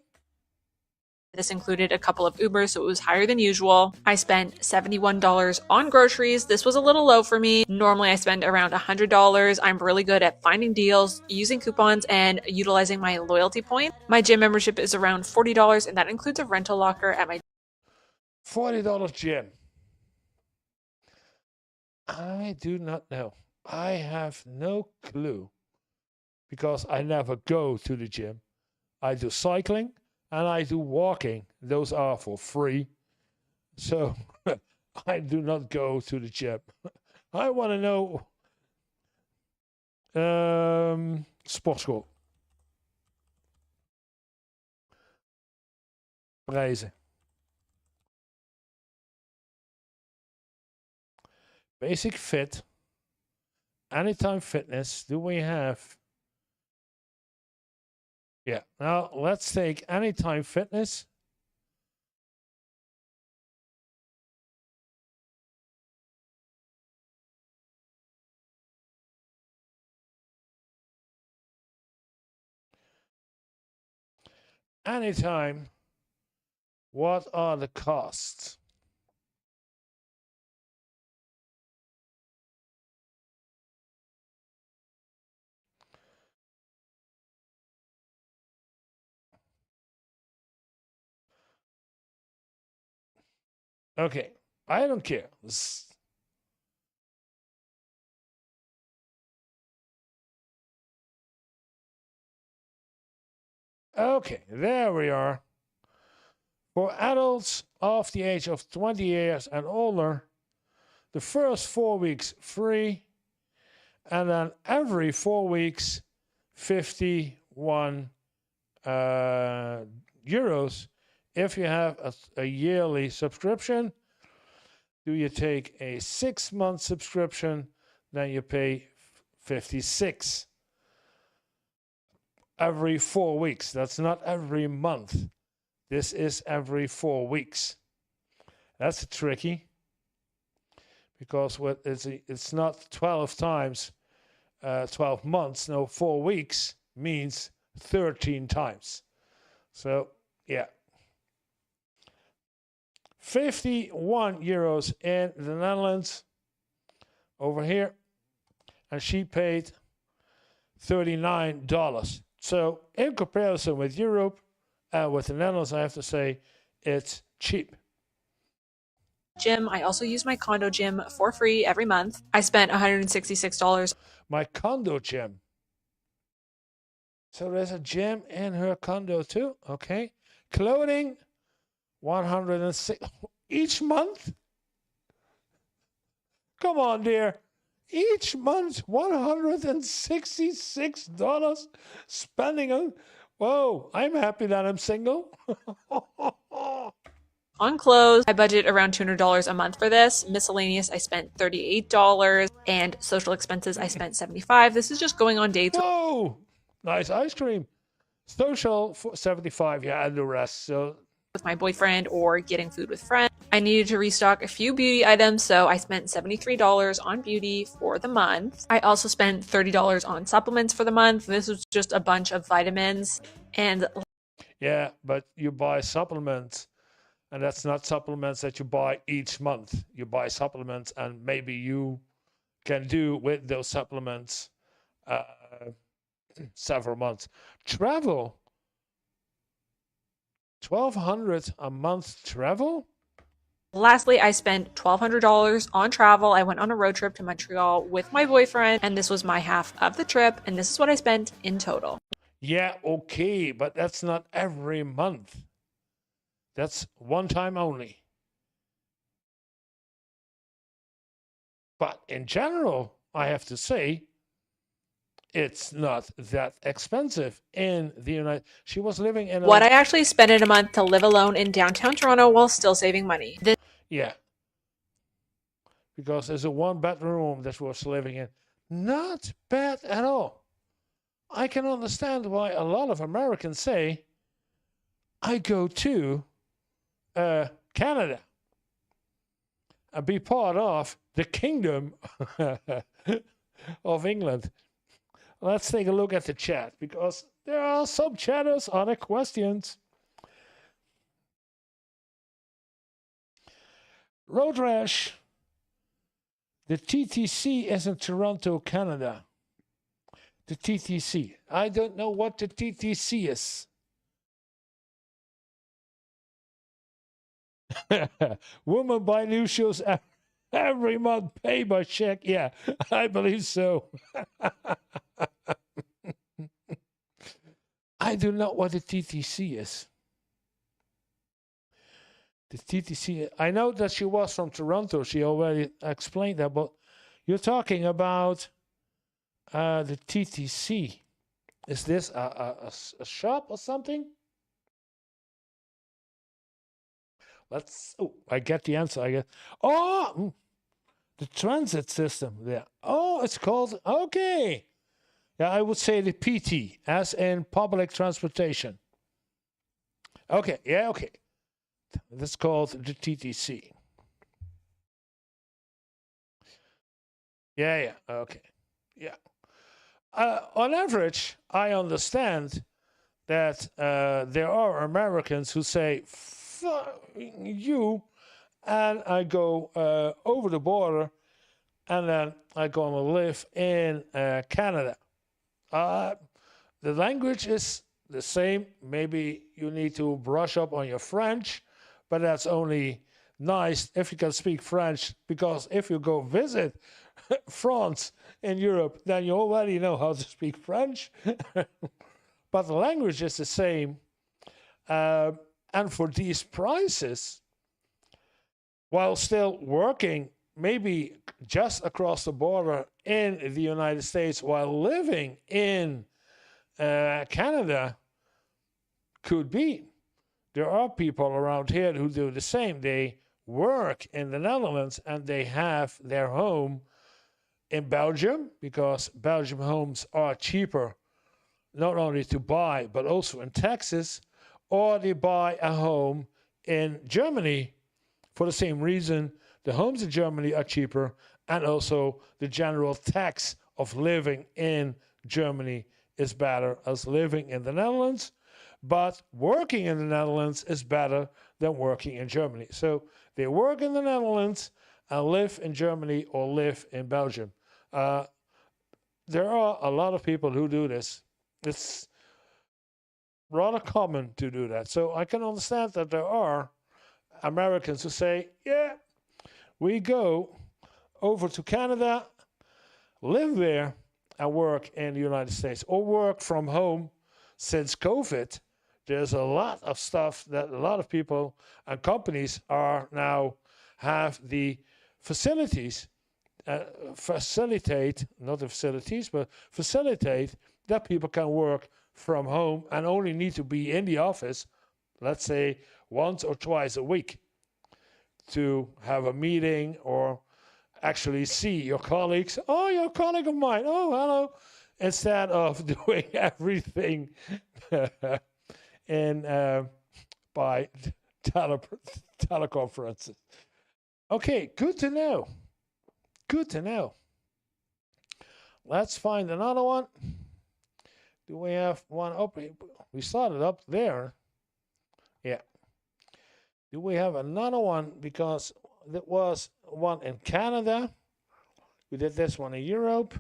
E: This included a couple of Ubers, so it was higher than usual. I spent $71 on groceries. This was a little low for me. Normally I spend around $100. I'm really good at finding deals, using coupons, and utilizing my loyalty point. My gym membership is around $40, and that includes a rental locker at my
A: $40 gym. I do not know. I have no clue because I never go to the gym. I do cycling and I do walking. Those are for free. So I do not go to the gym. I want to know sportschool. Prijzen. Basic Fit. Anytime Fitness. Do we have? Yeah. Now let's take Anytime Fitness. Anytime. What are the costs? Okay, I don't care. Okay, there we are. For adults of the age of 20 years and older, the first 4 weeks free, and then every 4 weeks, 51 euros. If you have a yearly subscription, do you take a 6-month subscription, then you pay 56 every 4 weeks. That's not every month. This is every 4 weeks. That's tricky because it's not 12 times 12 months. No, 4 weeks means 13 times. So, yeah. 51 euros in the Netherlands over here. And she paid $39. So, in comparison with Europe and with the Netherlands, I have to say it's cheap.
E: Gym. I also use my condo gym for free every month. I spent $166.
A: My condo gym. So there's a gym in her condo too. Okay. Clothing 106 each month? Come on, dear. Each month, $166 spending on. Whoa, I'm happy that I'm single.
E: On clothes, I budget around $200 a month for this. Miscellaneous, I spent $38. And social expenses, I spent $75. This is just going on dates
A: Whoa, nice ice cream. Social for 75, yeah, and the rest. So
E: with my boyfriend or getting food with friends. I needed to restock a few beauty items, so I spent $73 on beauty for the month. I also spent $30 on supplements for the month. This was just a bunch of vitamins. And
A: yeah, but you buy supplements, and that's not supplements that you buy each month. You buy supplements, and maybe you can do with those supplements several months. Travel, 1,200 a month travel.
E: lastly, I spent $1,200 on travel. I went on a road trip to Montreal with my boyfriend, and this was my half of the trip, and this is what I spent in total.
A: Yeah, okay, but that's not every month. That's one time only. But in general, I have to say, it's not that expensive in the United. She was living in
E: What I actually spent in a month to live alone in downtown Toronto while still saving money.
A: Yeah, because there's a one bedroom that she was living in. Not bad at all. I can understand why a lot of Americans say, I go to Canada and be part of the kingdom of England. Let's take a look at the chat because there are some chatters, other questions. Road Rash, the TTC is in Toronto, Canada. The TTC. I don't know what the TTC is. Women buy new shoes every month, pay by check. Yeah, I believe so. I do not know what the TTC is. The TTC, I know that she was from Toronto. She already explained that, but you're talking about the TTC. Is this a shop or something? I get the answer. I get. Oh, the transit system there. Oh, it's called. Okay. Yeah, I would say the PT, as in public transportation. Okay. Yeah. Okay. That's called the TTC. Yeah. Yeah. Okay. Yeah. On average, I understand that there are Americans who say, you, and I go over the border, and then I go and live in Canada. The language is the same. Maybe you need to brush up on your French, but that's only nice if you can speak French, because if you go visit France in Europe, then you already know how to speak French. But the language is the same. And for these prices, while still working maybe just across the border in the United States while living in Canada, could be. There are people around here who do the same. They work in the Netherlands and they have their home in Belgium, because Belgium homes are cheaper not only to buy but also in taxes, or they buy a home in Germany for the same reason. The homes in Germany are cheaper, and also the general tax of living in Germany is better as living in the Netherlands, but working in the Netherlands is better than working in Germany. So they work in the Netherlands and live in Germany or live in Belgium. There are a lot of people who do this. It's rather common to do that. So I can understand that there are Americans who say, yeah, we go over to Canada, live there, and work in the United States, or work from home. Since COVID, there's a lot of stuff that a lot of people and companies are now have the facilities facilitate, not the facilities, but facilitate that people can work from home and only need to be in the office, let's say once or twice a week, to have a meeting or actually see your colleagues. Oh, you're a colleague of mine. Oh, hello. Instead of doing everything in by teleconferences. Okay, good to know. Good to know. Let's find another one. Do we have one up? We started up there. Yeah. Do we have another one? Because there was one in Canada. We did this one in Europe.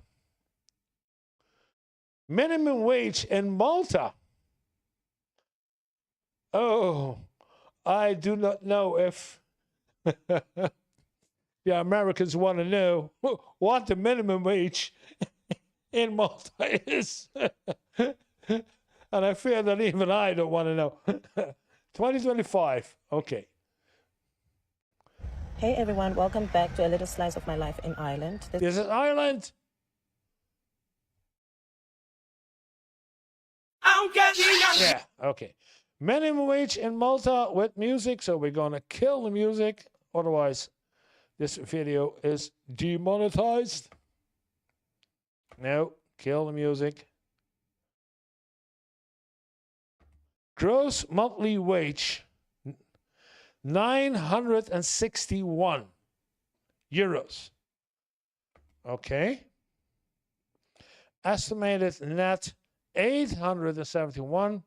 A: Minimum wage in Malta. Oh, I do not know if the Americans want to know what the minimum wage in Malta is. And I fear that even I don't want to know. 2025. Okay.
F: Hey everyone, welcome back to a little slice of my life in Ireland.
A: This is Ireland. Yeah, okay. Minimum wage in Malta with music, so we're gonna kill the music. Otherwise, this video is demonetized. No, kill the music. Gross monthly wage, 961 euros. Okay. Estimated net, 871.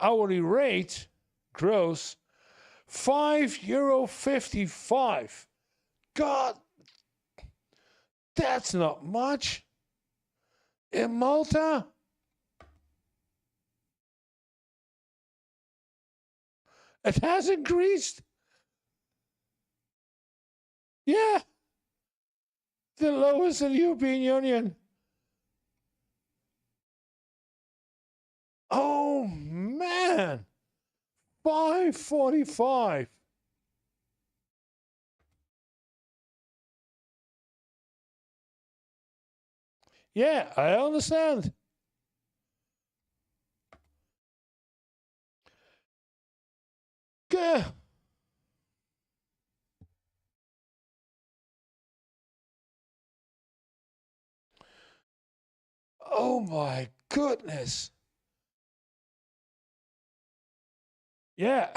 A: Hourly rate, gross, €5.55. God, that's not much. In Malta, it has increased. Yeah. The lowest in the European Union. Oh, man. 5.45. Yeah, I understand. Gah. Oh my goodness. Yeah.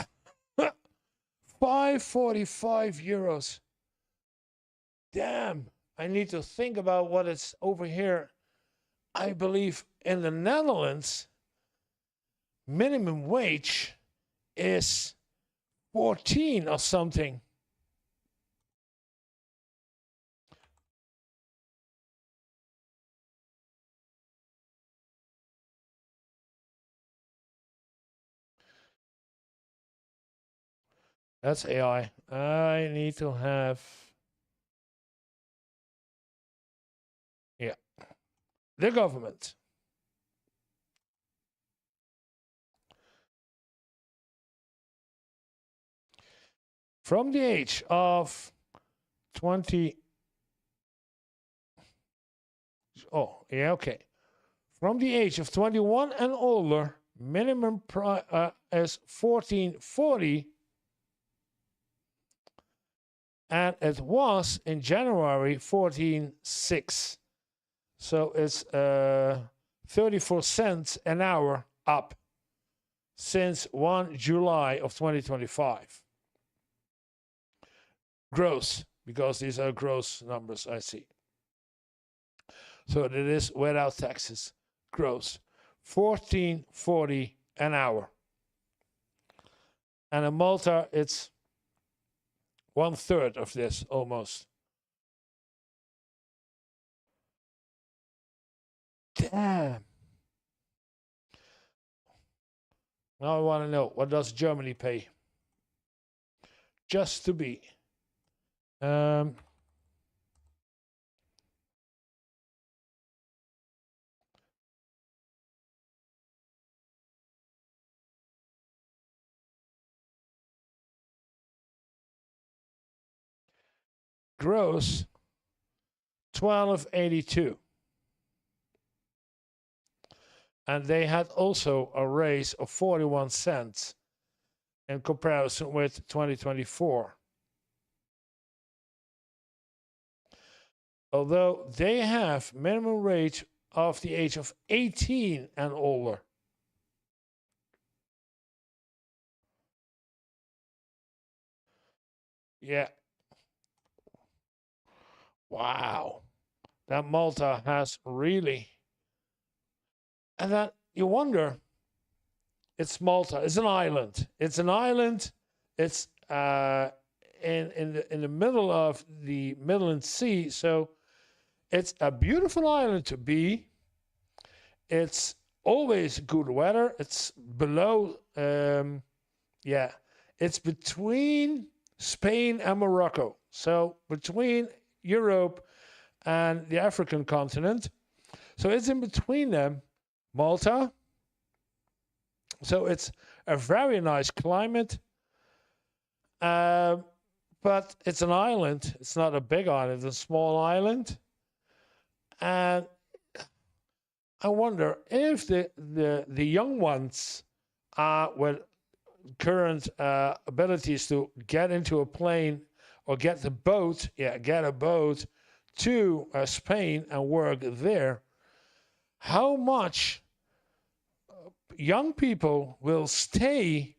A: 5.45 euros. Damn. I need to think about what it's over here. I believe in the Netherlands, minimum wage is 14 or something. That's AI. I need to have. Yeah. The government. From the age of 20. Oh, yeah, okay. From the age of 21 and older, minimum is 1440. And it was in January 14.6. So it's 34 cents an hour up since 1 July of 2025. Gross, because these are gross numbers I see. So it is without taxes. Gross. 14.40 an hour. And in Malta, it's 1/3 of this almost. Damn. Now I want to know, what does Germany pay? Just to be. gross $12.82. And they had also a raise of 41 cents in comparison with 2024. Although they have minimum wage of the age of 18 and older. Yeah. Wow. That Malta has really. And then you wonder, it's Malta. It's an island. It's an island. It's in the middle of the Midland Sea. So it's a beautiful island to be. It's always good weather. It's below, it's between Spain and Morocco. So between Europe and the African continent. So it's in between them, Malta. So it's a very nice climate. But it's an island. It's not a big island. It's a small island. And I wonder if the young ones with current abilities to get into a plane or get a boat to Spain and work there, how much young people will stay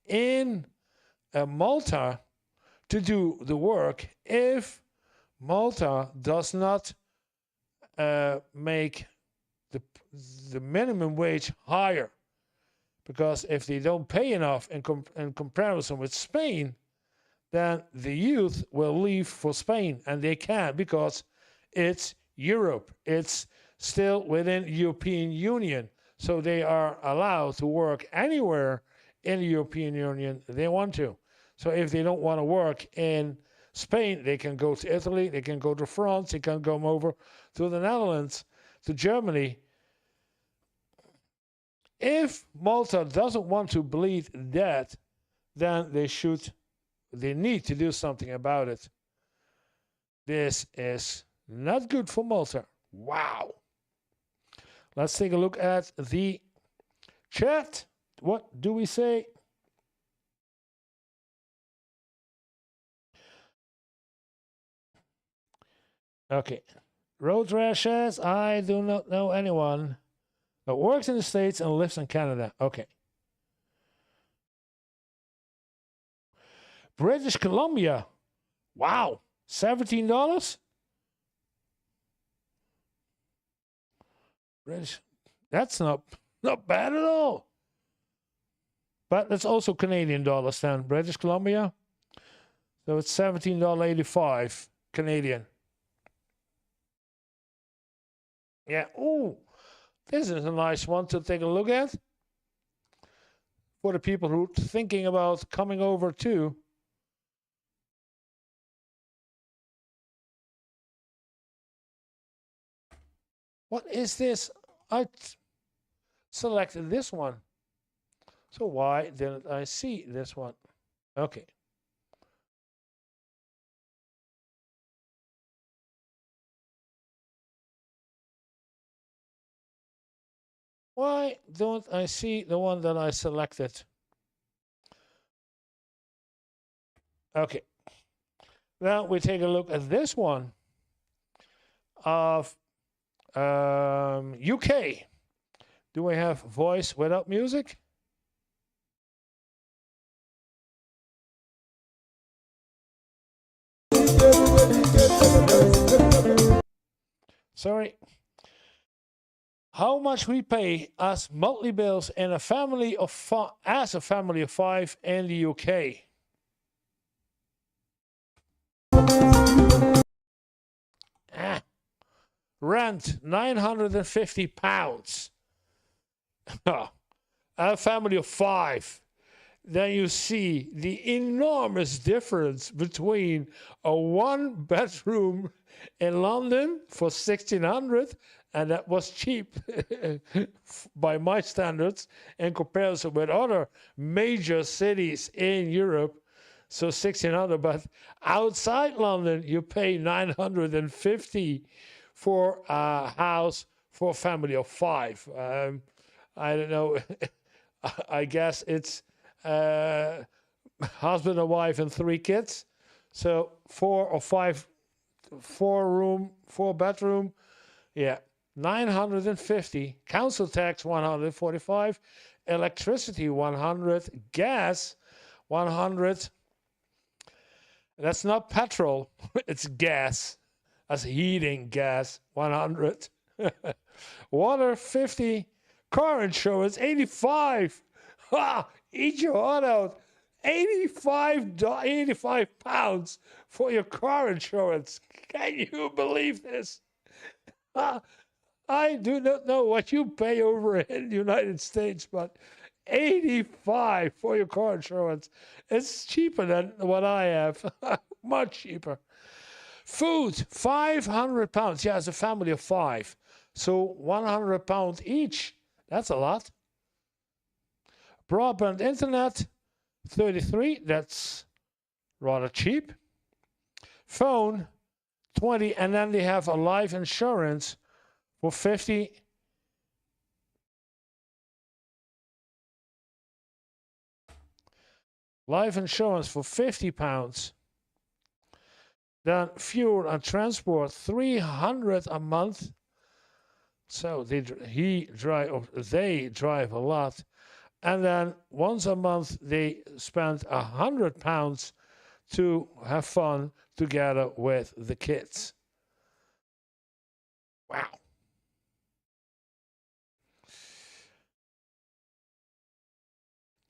A: in Malta to do the work if Malta does not make the minimum wage higher? Because if they don't pay enough in comparison with Spain, then the youth will leave for Spain, and they can't because it's Europe. It's still within the European Union, so they are allowed to work anywhere in the European Union they want to. So if they don't want to work in Spain, they can go to Italy, they can go to France, they can come over to the Netherlands, to Germany. If Malta doesn't want to bleed that, then they need to do something about it. This is not good for Malta. Wow. Let's take a look at the chat. What do we say? Okay. Road Rash says, I do not know anyone that works in the States and lives in Canada. Okay. British Columbia. Wow. $17? British. That's not bad at all. But it's also Canadian dollars then. British Columbia. So it's $17.85 Canadian. Yeah. Ooh. This is a nice one to take a look at. For the people who are thinking about coming over too. What is this? I selected this one. So why didn't I see this one? Okay. Why don't I see the one that I selected? Okay. Now we take a look at this one of UK. Do we have voice without music? Sorry. How much we pay as monthly bills in a family of as a family of 5 in the UK? Rent £950. A family of 5. Then you see the enormous difference between a 1-bedroom in London for 1,600, and that was cheap by my standards in comparison with other major cities in Europe. so 1,600. But outside London, you pay 950 for a house for a family of 5. I don't know. I guess it's husband and wife and 3 kids. So 4 or 5, 4 bedroom. Yeah, 950. Council tax 145. Electricity 100. Gas 100. That's not petrol. It's gas. That's heating gas 100. Water 50. Car insurance 85. Ha! Eat your heart out. 85 pounds for your car insurance. Can you believe this? I do not know what you pay over in the United States, but 85 for your car insurance. It's cheaper than what I have. Much cheaper. Food, 500 pounds. Yeah, it's a family of 5. So 100 pounds each. That's a lot. Broadband internet, 33. That's rather cheap. Phone, 20. And then they have a life insurance for 50. Life insurance for 50 pounds. Then fuel and transport, 300 a month. So they drive a lot. And then once a month, they spend £100 to have fun together with the kids. Wow.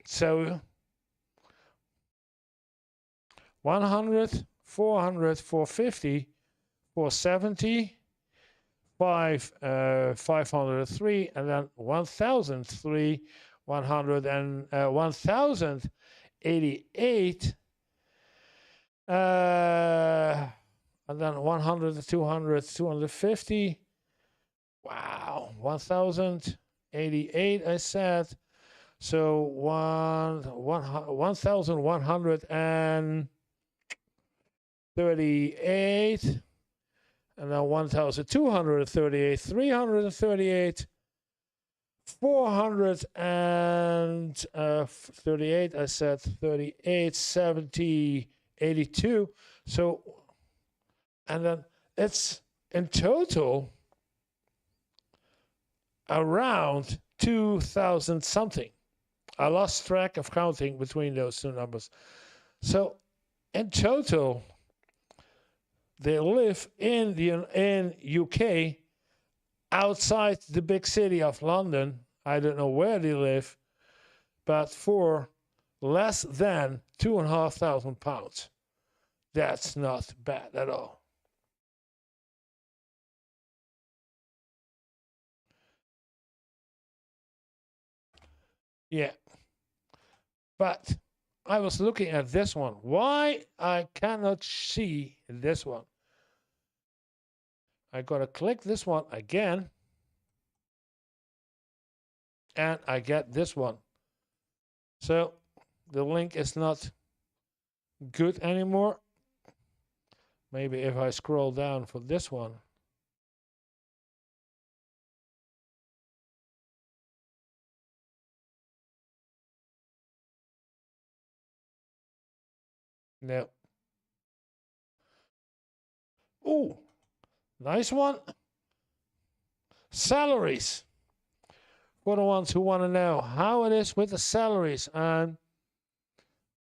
A: So 100, 400, 450, 470, 503, and then 1,003, 100 and 1,088, and then 100, 200, 250. Wow, 1,088. I said. So 1,138, and then 1,238, 338, 438. I said 38, 70, 82. So, and then it's in total around 2,000 something. I lost track of counting between those two numbers. So in total, they live in UK outside the big city of London. I don't know where they live, but for less than £2,500. That's not bad at all. Yeah. But I was looking at this one. Why I cannot see this one? I gotta click this one again. And I get this one. So the link is not good anymore. Maybe if I scroll down for this one. No. Oh, nice one. Salaries. For the ones who want to know how it is with the salaries. And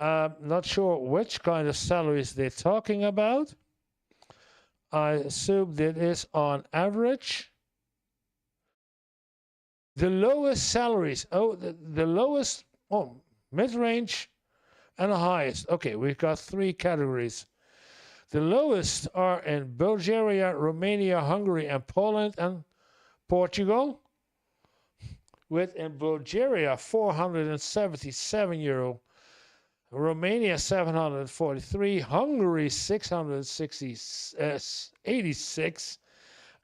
A: I'm not sure which kind of salaries they're talking about. I assume that is on average. The lowest salaries. Oh, the lowest, mid-range and the highest. Okay, we've got 3 categories. The lowest are in Bulgaria, Romania, Hungary, and Poland and Portugal. With in Bulgaria, €477. Romania, 743. Hungary, 686.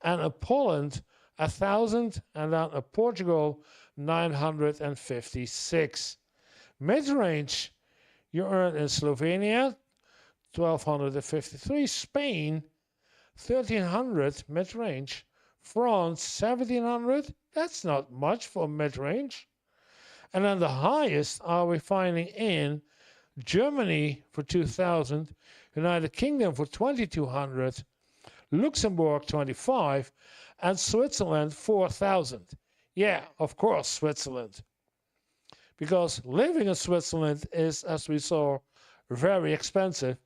A: And in Poland, 1,000. And then in Portugal, 956. Mid-range, you earn in Slovenia, 1,253. Spain, 1,300 mid-range. France, 1,700. That's not much for mid-range. And then the highest are we finding in Germany for 2,000, United Kingdom for 2,200, Luxembourg 25, and Switzerland 4,000. Yeah, of course, Switzerland. Because living in Switzerland is, as we saw, very expensive.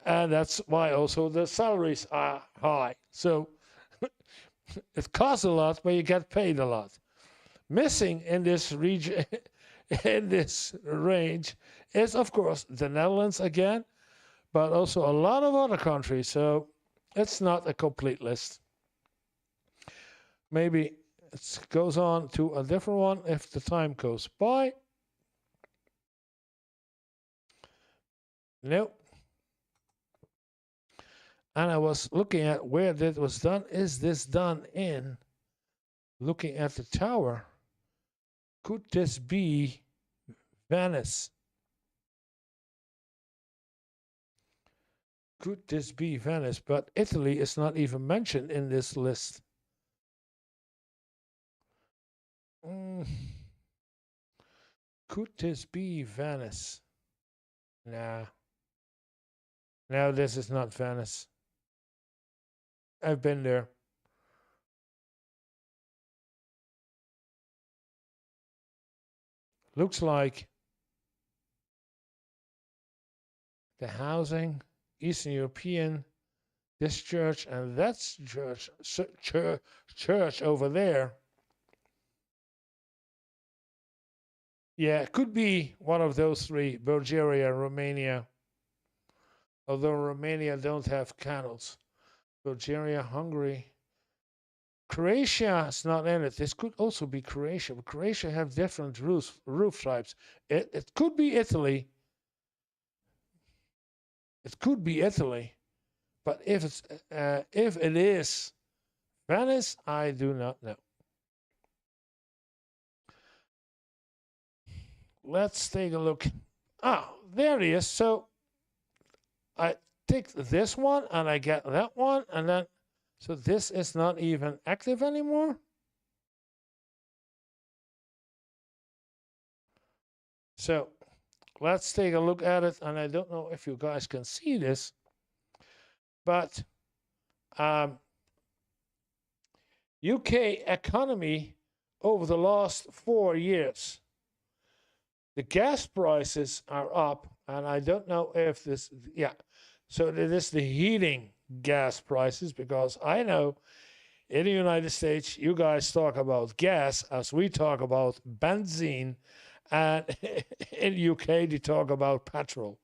A: And that's why also the salaries are high. So it costs a lot, but you get paid a lot. Missing in this region, in this range, is of course the Netherlands again, but also a lot of other countries. So it's not a complete list. Maybe it goes on to a different one if the time goes by. Nope. And I was looking at where that was done. Is this done in looking at the tower? Could this be Venice? Could this be Venice? But Italy is not even mentioned in this list. Could this be Venice? Nah. No, this is not Venice. I've been there. Looks like the housing, Eastern European, this church, and that's church over there. Yeah, it could be one of those three, Bulgaria, Romania. Although Romania don't have canals. Bulgaria, Hungary. Croatia is not in it. This could also be Croatia, but Croatia have different roof types. It could be Italy. It could be Italy, but if it is Venice, I do not know. Let's take a look. Ah, there he is. So I take this one and I get that one, and then so this is not even active anymore. So let's take a look at it, and I don't know if you guys can see this, but UK economy over the last 4 years. The gas prices are up, and I don't know if this, yeah. So it is the heating gas prices, because I know in the United States, you guys talk about gas as we talk about benzene, and in UK, they talk about petrol.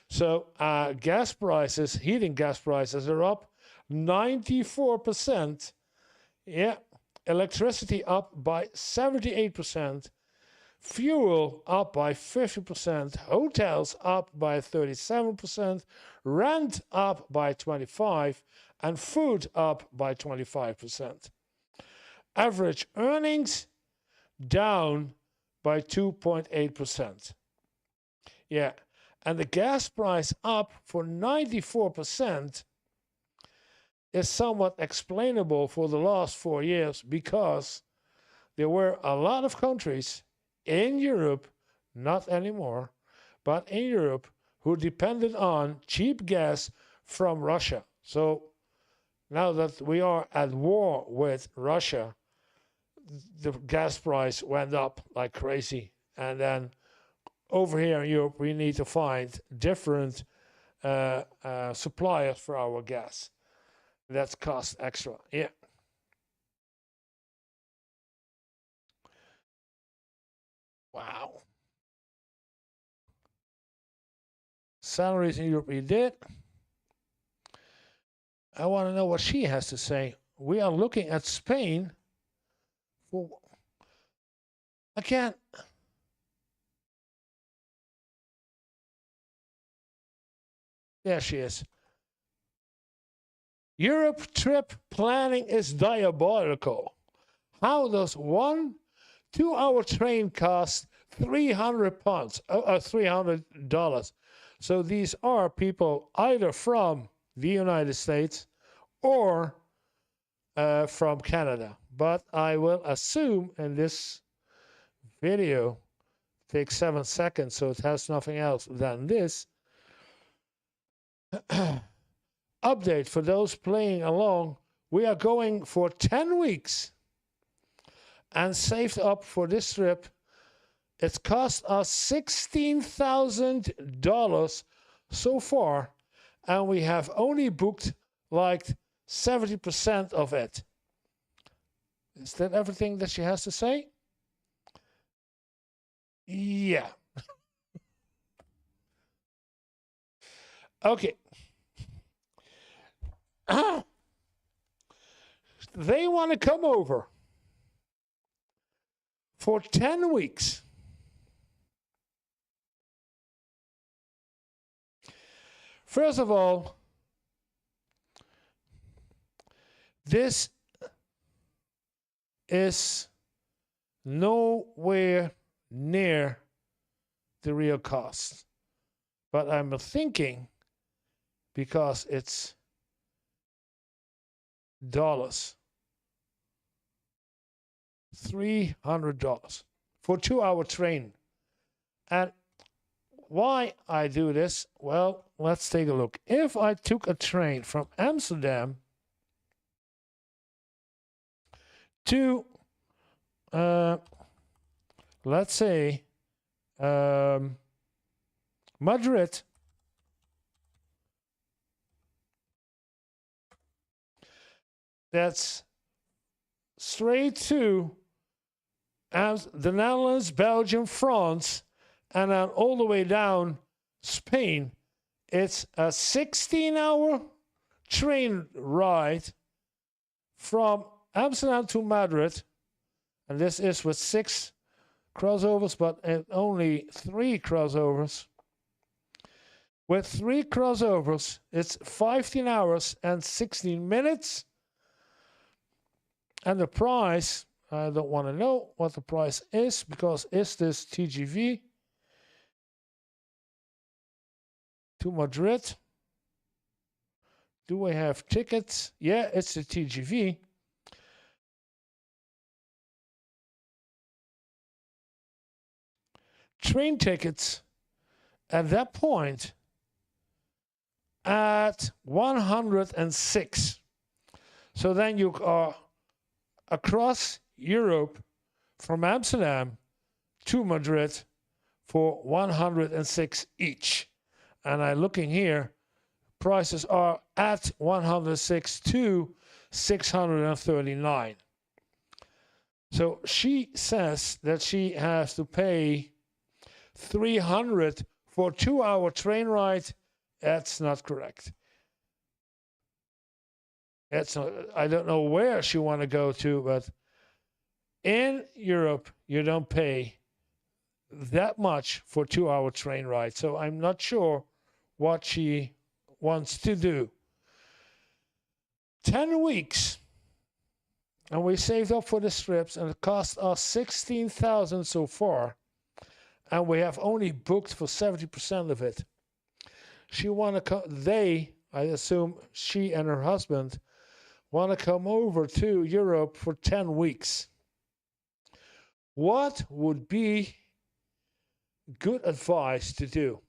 A: So gas prices, heating gas prices are up 94%. Yeah, electricity up by 78%. Fuel up by 50%, hotels up by 37%, rent up by 25%, and food up by 25%. Average earnings down by 2.8%. Yeah, and the gas price up for 94% is somewhat explainable for the last 4 years, because there were a lot of countries in Europe, not anymore, but in Europe, who depended on cheap gas from Russia. So now that we are at war with Russia, the gas price went up like crazy. And then over here in Europe, we need to find different suppliers for our gas. That's cost extra. Yeah. Wow. Salaries in Europe we did. I want to know what she has to say. We are looking at Spain for, again, there she is. Europe trip planning is diabolical. How does 1 2-hour train cost £300, $300. So these are people either from the United States or from Canada. But I will assume in this video, takes 7 seconds, so it has nothing else than this. Update for those playing along. We are going for 10 weeks and saved up for this trip. It's cost us $16,000 so far, and we have only booked like 70% of it. Is that everything that she has to say? Yeah. Okay. They want to come over for 10 weeks. First of all, this is nowhere near the real cost. But I'm thinking, because it's dollars, $300 for a 2-hour train. And why I do this? Well, let's take a look. If I took a train from Amsterdam to, let's say, Madrid, that's straight to the Netherlands, Belgium, France, and then all the way down Spain. It's a 16-hour train ride from Amsterdam to Madrid, and this is with 6 crossovers, but only 3 crossovers. With 3 crossovers, it's 15 hours and 16 minutes. And the price, I don't want to know what the price is, because is this TGV to Madrid? Do I have tickets? Yeah, it's the TGV. Train tickets at that point at 106. So then you are across Europe from Amsterdam to Madrid for 106 each. And I'm looking here, prices are at 106 to 639. So she says that she has to pay 300 for a 2-hour train ride. That's not correct. That's not, I don't know where she want to go to, but in Europe, you don't pay that much for a 2-hour train ride. So I'm not sure what she wants to do. 10 weeks. And we saved up for the trips, and it cost us $16,000 so far. And we have only booked for 70% of it. She want to come, I assume she and her husband, want to come over to Europe for 10 weeks. What would be good advice to do?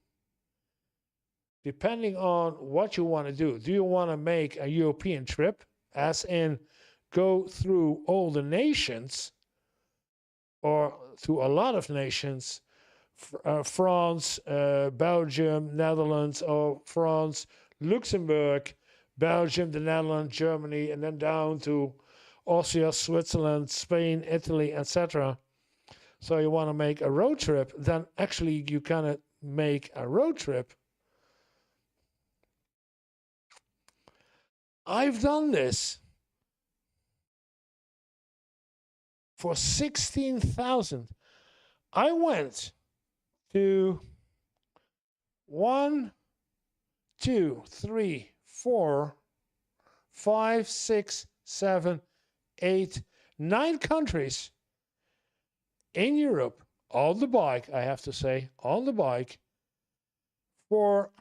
A: Depending on what you want to do. Do you want to make a European trip, as in go through all the nations, or through a lot of nations, France, Belgium, Netherlands, or France, Luxembourg, Belgium, the Netherlands, Germany, and then down to Austria, Switzerland, Spain, Italy, etc. So you want to make a road trip, then actually you cannot make a road trip. I've done this for 16,000. I went to 1, 2, 3, 4, 5, 6, 7, 8, 9 countries in Europe, on the bike, I have to say, on the bike for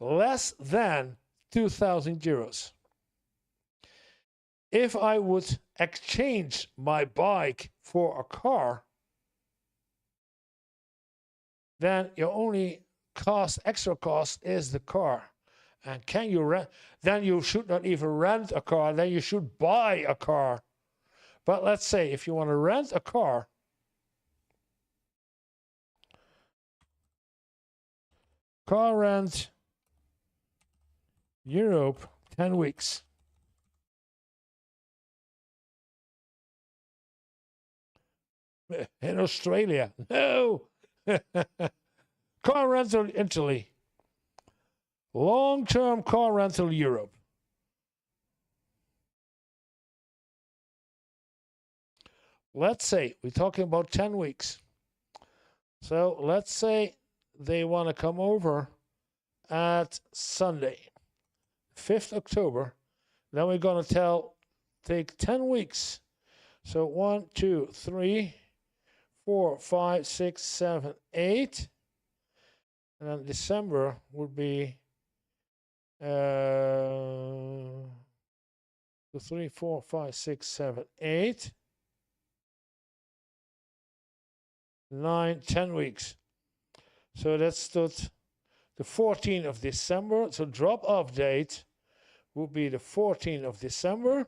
A: less than 2,000 euros. If I would exchange my bike for a car, then your only extra cost is the car. And can you rent? Then you should not even rent a car, then you should buy a car. But let's say if you want to rent a car, car rent Europe, 10 weeks. In Australia, no. Car rental Italy. Long-term car rental Europe. Let's say we're talking about 10 weeks. So let's say they want to come over at Sunday, 5th October. Then we're going to take 10 weeks. So 1, 2, 3, 4, 5, 6, 7, 8. And then December would be 2, 3, 4, 5, 6, 7, 8. 9, 10 weeks. So that's the 14th of December. So drop-off date would be the 14th of December.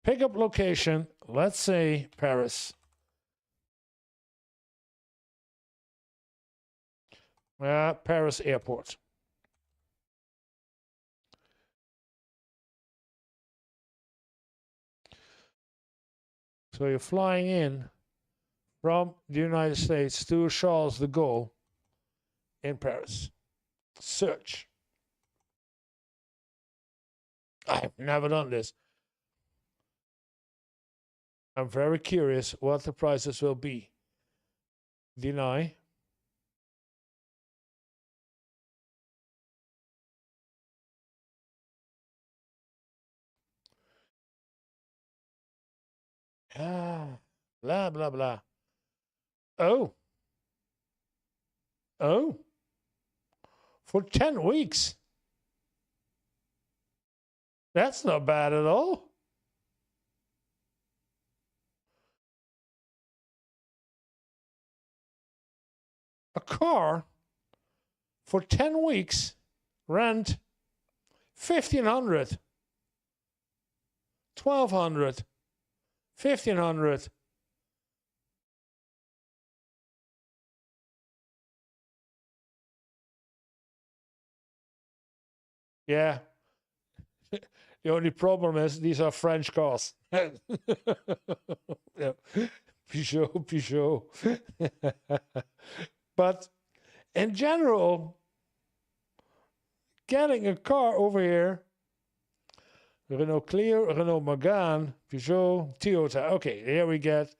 A: Pickup location, let's say Paris. Paris airport. So you're flying in from the United States to Charles de Gaulle in Paris. Search. I've never done this. I'm very curious what the prices will be. Deny. Blah, blah, blah. Oh. For 10 weeks. That's not bad at all. A car for 10 weeks, rent 1,500, 1,200, 1,500. Yeah. The only problem is these are French cars. Yeah. Peugeot. But in general, getting a car over here, Renault Clio, Renault Megane, Peugeot, Toyota. Okay, here we get,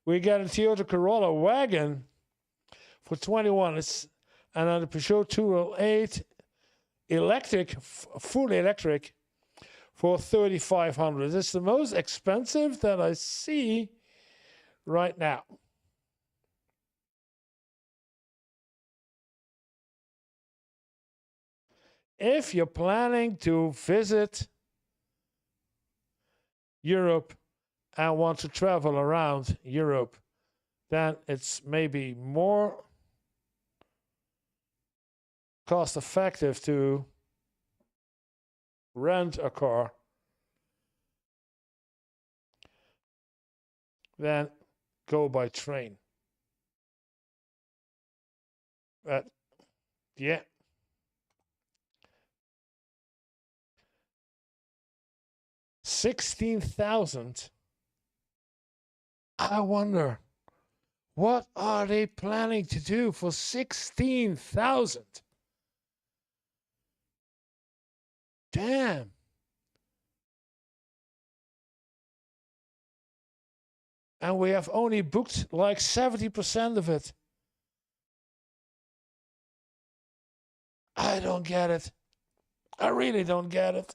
A: we get a Toyota Corolla wagon for 21. And then the Peugeot 208 electric, fully electric, for 3,500. It's the most expensive that I see right now. If you're planning to visit Europe and want to travel around Europe, then it's maybe more cost effective to rent a car than go by train. But yeah. $16,000. I wonder, what are they planning to do for 16,000? Damn. And we have only booked like 70% of it. I don't get it. I really don't get it.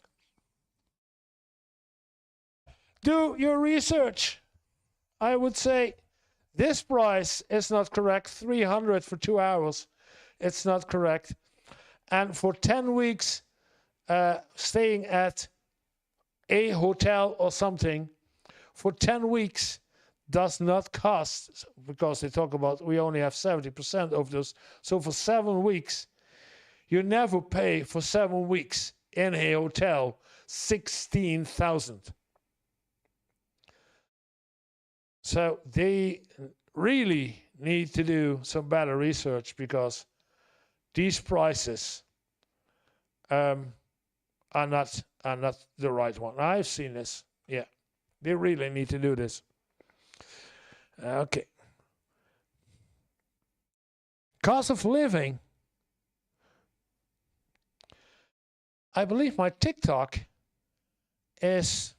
A: Do your research. I would say this price is not correct. 300 for 2 hours. It's not correct. And for 10 weeks staying at a hotel or something for 10 weeks does not cost, because they talk about we only have 70% of those. So for 7 weeks, you never pay for 7 weeks in a hotel 16,000. So they really need to do some better research, because these prices are not the right one. I've seen this. Yeah, they really need to do this. Okay. Cost of living. I believe my TikTok is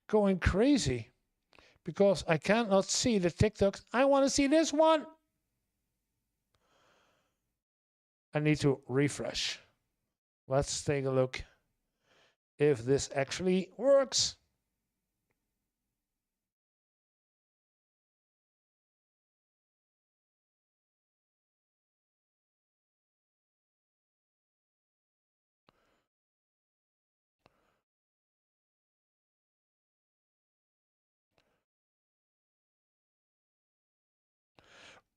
A: going crazy because I cannot see the TikToks. I want to see this one. I need to refresh. Let's take a look if this actually works.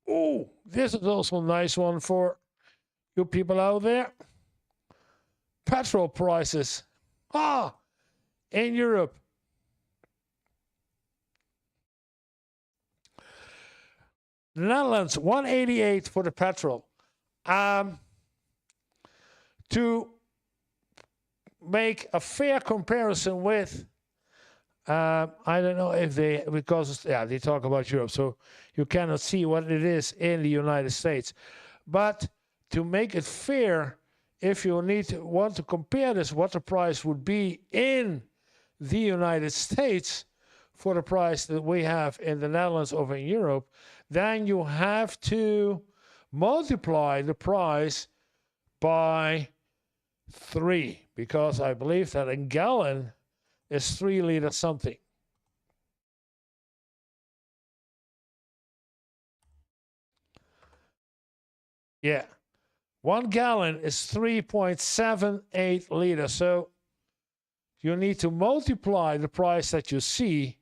A: Oh, this is also a nice one for you people out there. Petrol prices. In Europe. The Netherlands, 188 for the petrol. To make a fair comparison with, I don't know if they, because they talk about Europe, so you cannot see what it is in the United States. But to make it fair, if you want to compare this, what the price would be in the United States for the price that we have in the Netherlands or in Europe, then you have to multiply the price by 3, because I believe that a gallon is 3 liters something. Yeah. 1 gallon is 3.78 liters. So you need to multiply the price that you see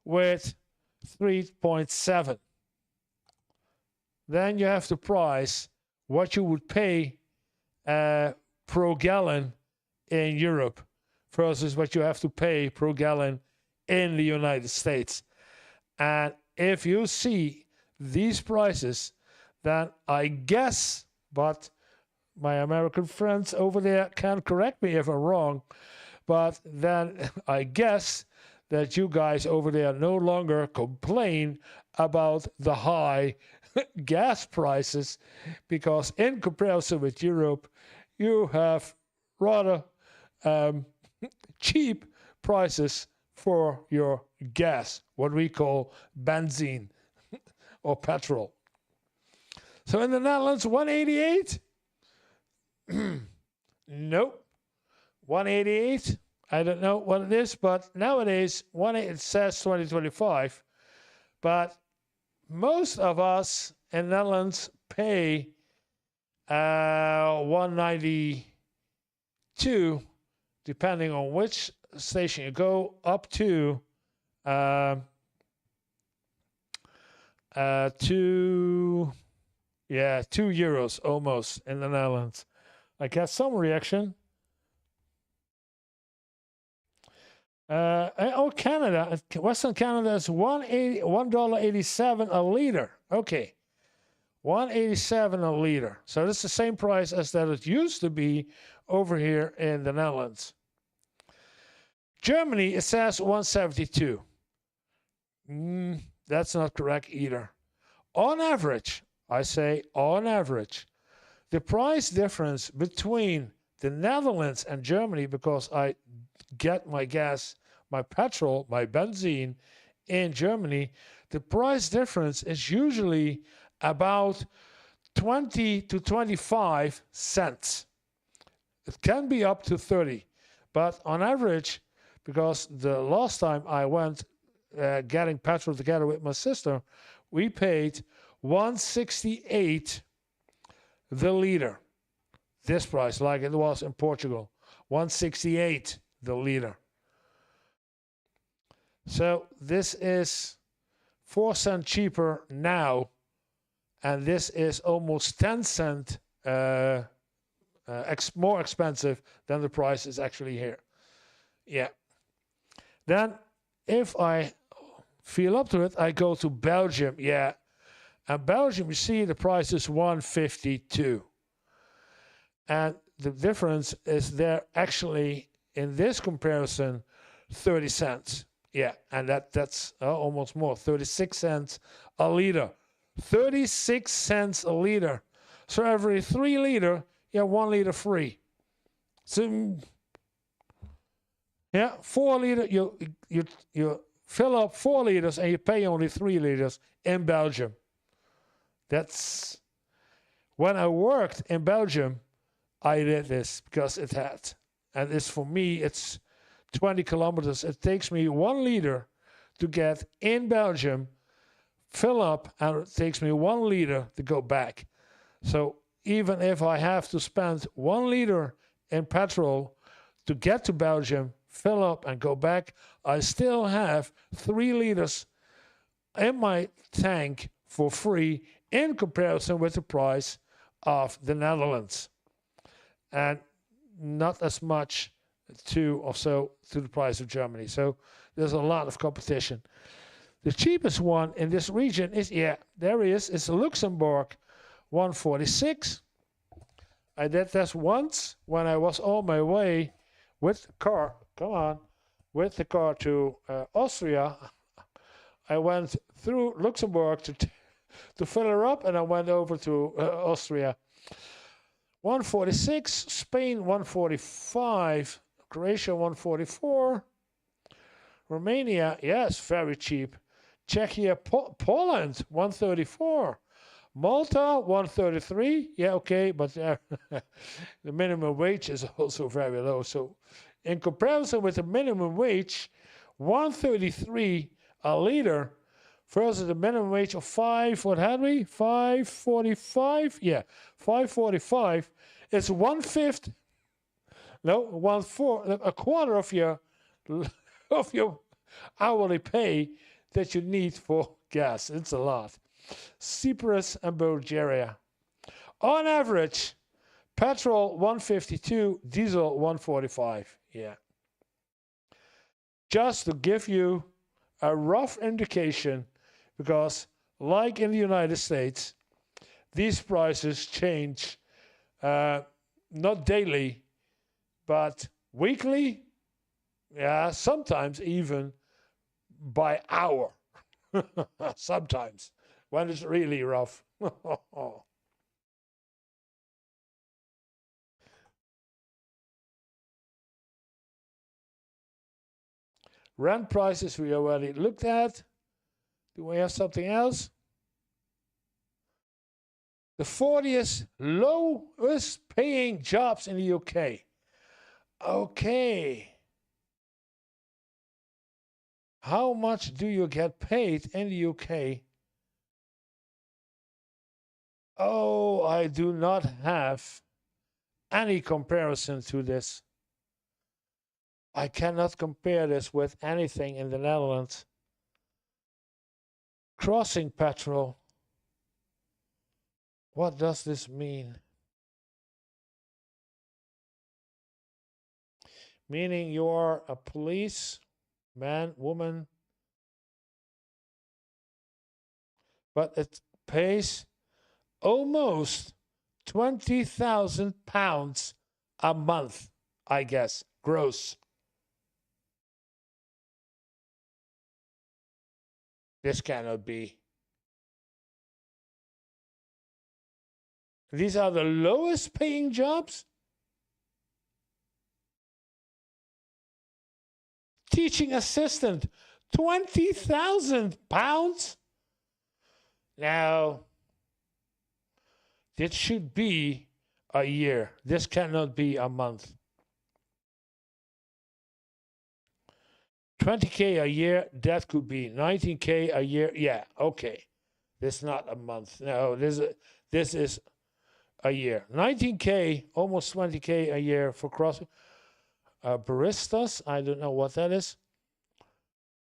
A: with 3.7. Then you have to price what you would pay per gallon in Europe versus what you have to pay per gallon in the United States. And if you see these prices, then I guess, but my American friends over there can correct me if I'm wrong, but then I guess that you guys over there no longer complain about the high gas prices, because in comparison with Europe, you have rather cheap prices for your gas, what we call benzine or petrol. So in the Netherlands, 188? Nope. 188? I don't know what it is, but nowadays, it says 2025. But most of us in the Netherlands pay 192, depending on which station you go, up to 2 euros almost in the Netherlands. I got some reaction. Canada, Western Canada is $1.87 a liter. Okay, $1.87 a liter. So that's the same price as that it used to be over here in the Netherlands. Germany, it says 172. That's not correct either. On average, I say on average, the price difference between the Netherlands and Germany, because I get my gas, my petrol, my benzene in Germany, the price difference is usually about 20 to 25 cents. It can be up to 30, but on average, because the last time I went getting petrol together with my sister, we paid 168 the liter. This price, like it was in Portugal, 168 the liter. So this is 4 cents cheaper now, and this is almost 10 cents more expensive than the price is actually here. Yeah. Then, if I feel up to it, I go to Belgium. Yeah. And Belgium, you see, the price is 152. And the difference is there actually, in this comparison, 30 cents. Yeah, and that's almost more, 36 cents a liter. 36 cents a liter. So every 3 liter, you have 1 liter free. So, yeah, 4 liter, you fill up 4 liters and you pay only 3 liters in Belgium. That's, when I worked in Belgium, I did this because it had. And it's, for me, it's 20 kilometers. It takes me 1 liter to get in Belgium, fill up, and it takes me 1 liter to go back. So even if I have to spend 1 liter in petrol to get to Belgium, fill up and go back, I still have 3 liters in my tank for free in comparison with the price of the Netherlands. And not as much to the price of Germany. So there's a lot of competition. The cheapest one in this region is, yeah, there he is. It's Luxembourg, 146. I did this once when I was on my way with the car. Come on, with the car to Austria. I went through Luxembourg to fill her up, and I went over to Austria. 146, Spain 145, Croatia 144, Romania, yes, very cheap. Czechia, Poland 134, Malta 133, yeah, okay, but the minimum wage is also very low. So in comparison with the minimum wage, 133 a liter versus the minimum wage of 545? Yeah, 545. It's 1/5. No, 1/4, a quarter of your hourly pay that you need for gas. It's a lot. Cyprus and Bulgaria. On average, petrol 152, diesel 145. Yeah. Just to give you a rough indication, because like in the United States, these prices change not daily, but weekly, yeah, sometimes even by hour. Sometimes, when it's really rough. Rent prices we already looked at. Do we have something else? The 40th lowest paying jobs in the UK. Okay. How much do you get paid in the UK? Oh, I do not have any comparison to this. I cannot compare this with anything in the Netherlands. Crossing petrol. What does this mean? Meaning you are a police man, woman, but it pays almost £20,000 a month, I guess, gross. This cannot be. These are the lowest paying jobs? Teaching assistant, £20,000? Now, This should be a year. This cannot be a month. 20K a year, that could be 19K a year. Yeah, okay. This is not a month. No, this is a year. 19K, almost 20K a year for crossing. Baristas, I don't know what that is.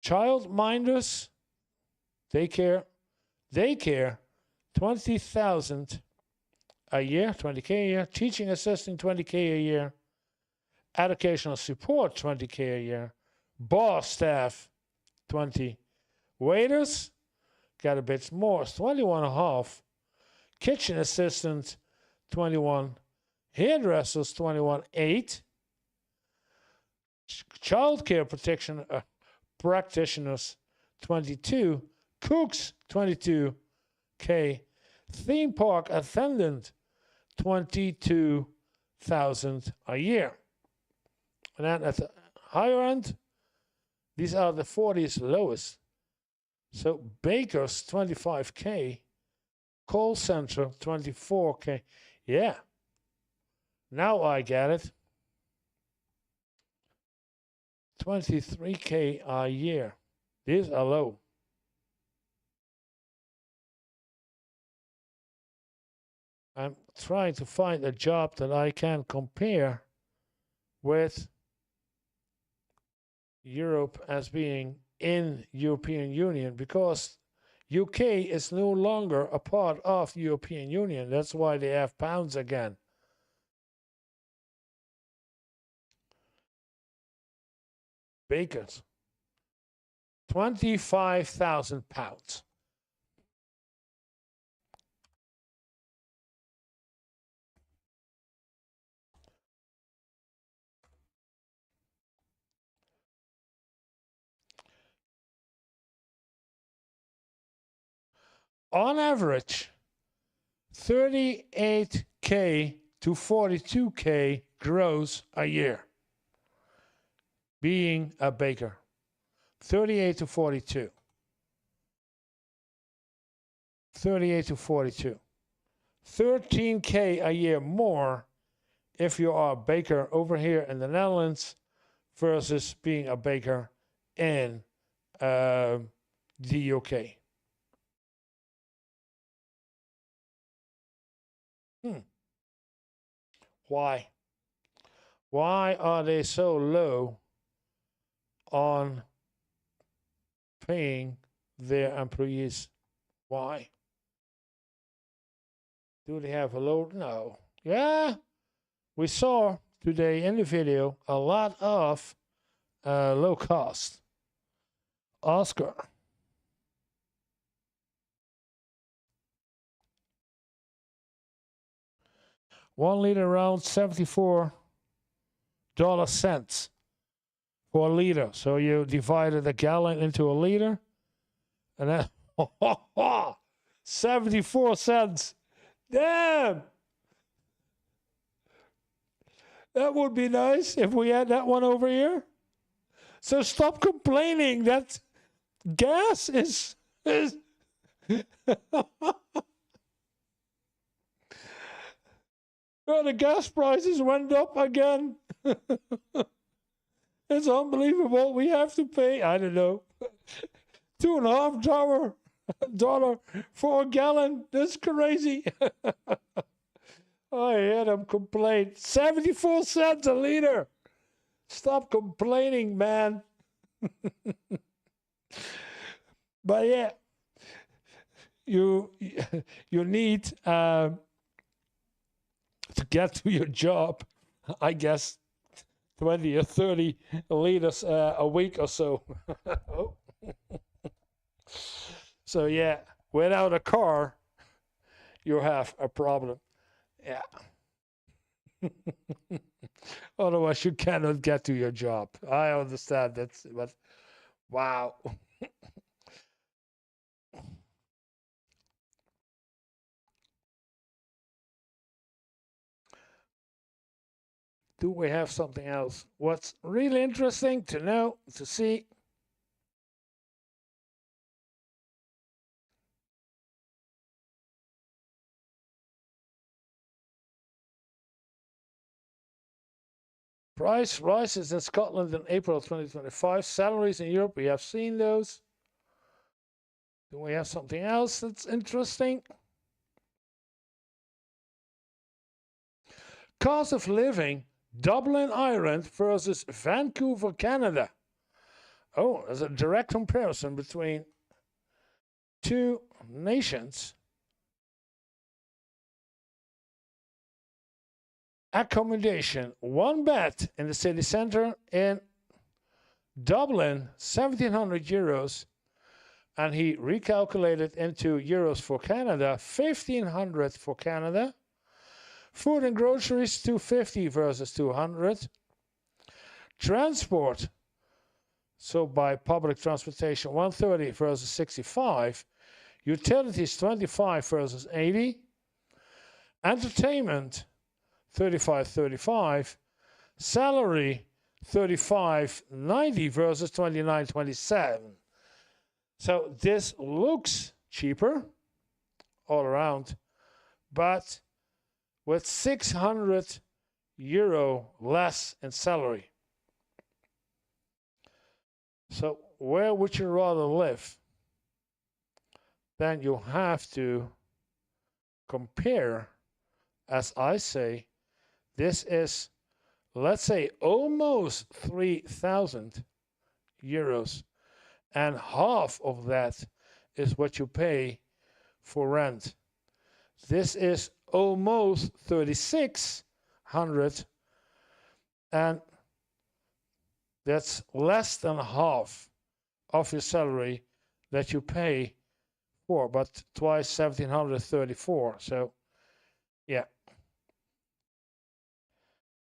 A: Child minders, daycare, 20,000 a year, 20K a year. Teaching assistant, 20K a year. Educational support, 20K a year. Boss staff, 20. Waiters, got a bit more, 21.5. Kitchen assistant, 21. Hairdressers, 21.8. Childcare protection practitioners, 22. Cooks, 22K. Theme park attendant, 22,000 a year. And then at the higher end, these are the 40s lowest. So bakers, 25K. Call center, 24K. Yeah. Now I get it. 23K a year. These are low. I'm trying to find a job that I can compare with Europe as being in European Union, because UK is no longer a part of the European Union. That's why they have pounds again. Bakers, 25,000 pounds. On average, 38K to 42K gross a year being a baker. 38 to 42. 38 to 42. 13K a year more if you are a baker over here in the Netherlands versus being a baker in the UK. Why? Why are they so low on paying their employees? Why? Do they have a low? No. Yeah, we saw today in the video a lot of low cost. Oscar. $1 liter around 74 cents for a liter. So you divided a gallon into a liter, and then 74 cents. Damn! That would be nice if we had that one over here. So stop complaining that gas is oh, the gas prices went up again. It's unbelievable. We have to pay, I don't know, $2.50 for a gallon. That's crazy. I heard them complain. 74 cents a liter. Stop complaining, man. But yeah, you need to get to your job, I guess, 20 or 30 liters a week or so. Oh. So yeah, without a car, you have a problem. Yeah. Otherwise, you cannot get to your job. I understand that, but wow. Do we have something else? What's really interesting to know, to see? Price rises in Scotland in April 2025. Salaries in Europe, we have seen those. Do we have something else that's interesting? Cost of living, Dublin, Ireland versus Vancouver, Canada. Oh, there's a direct comparison between two nations. Accommodation, one bed in the city center in Dublin, 1,700 euros. And he recalculated into euros for Canada, 1,500 for Canada. Food and groceries, 250 versus 200. Transport, so by public transportation, 130 versus 65. Utilities, 25 versus 80. Entertainment, 35.35. Salary, 35.90 versus 29.27. So this looks cheaper all around, but with 600 euro less in salary. So where would you rather live? Then you have to compare, as I say, this is, let's say, almost 3,000 euros. And half of that is what you pay for rent. This is almost 3,600, and that's less than half of your salary that you pay for, but twice 1,734. So, yeah.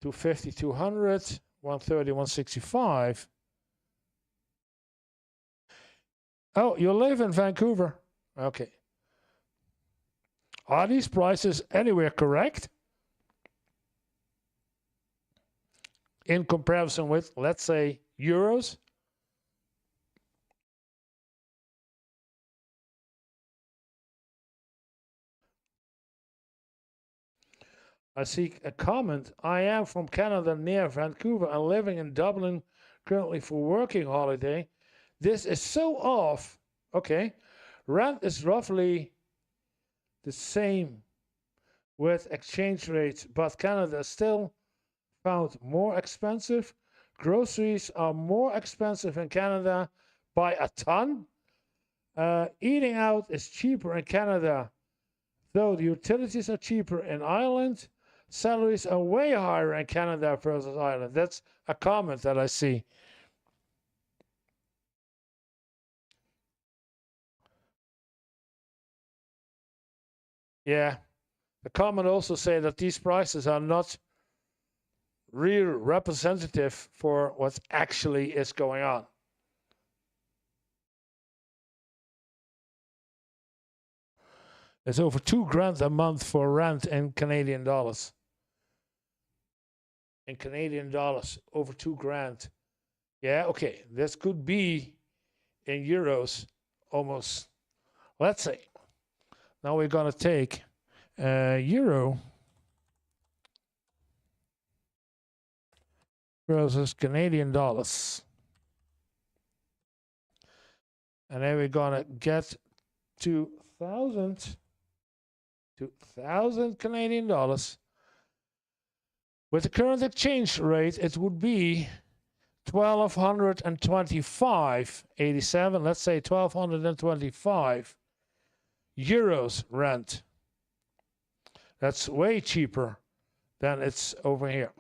A: 250, 200, 130, 165. Oh, you live in Vancouver. Okay. Are these prices anywhere correct? In comparison with, let's say, euros? I see a comment. I am from Canada near Vancouver and living in Dublin currently for working holiday. This is so off. Okay. Rent is roughly the same with exchange rates, but Canada is still found more expensive. Groceries are more expensive in Canada by a ton. Eating out is cheaper in Canada, though the utilities are cheaper in Ireland. Salaries are way higher in Canada versus Ireland. That's a comment that I see. Yeah. The comment also say that these prices are not real representative for what actually is going on. It's over $2,000 a month for rent in Canadian dollars. In Canadian dollars, over $2,000. Yeah, okay. This could be in euros almost. Let's say. Now we're going to take euro versus Canadian dollars. And then we're going to get 2,000 Canadian dollars. With the current exchange rate, it would be 1,225.87. Let's say 1,225 euros rent. That's way cheaper than it's over here.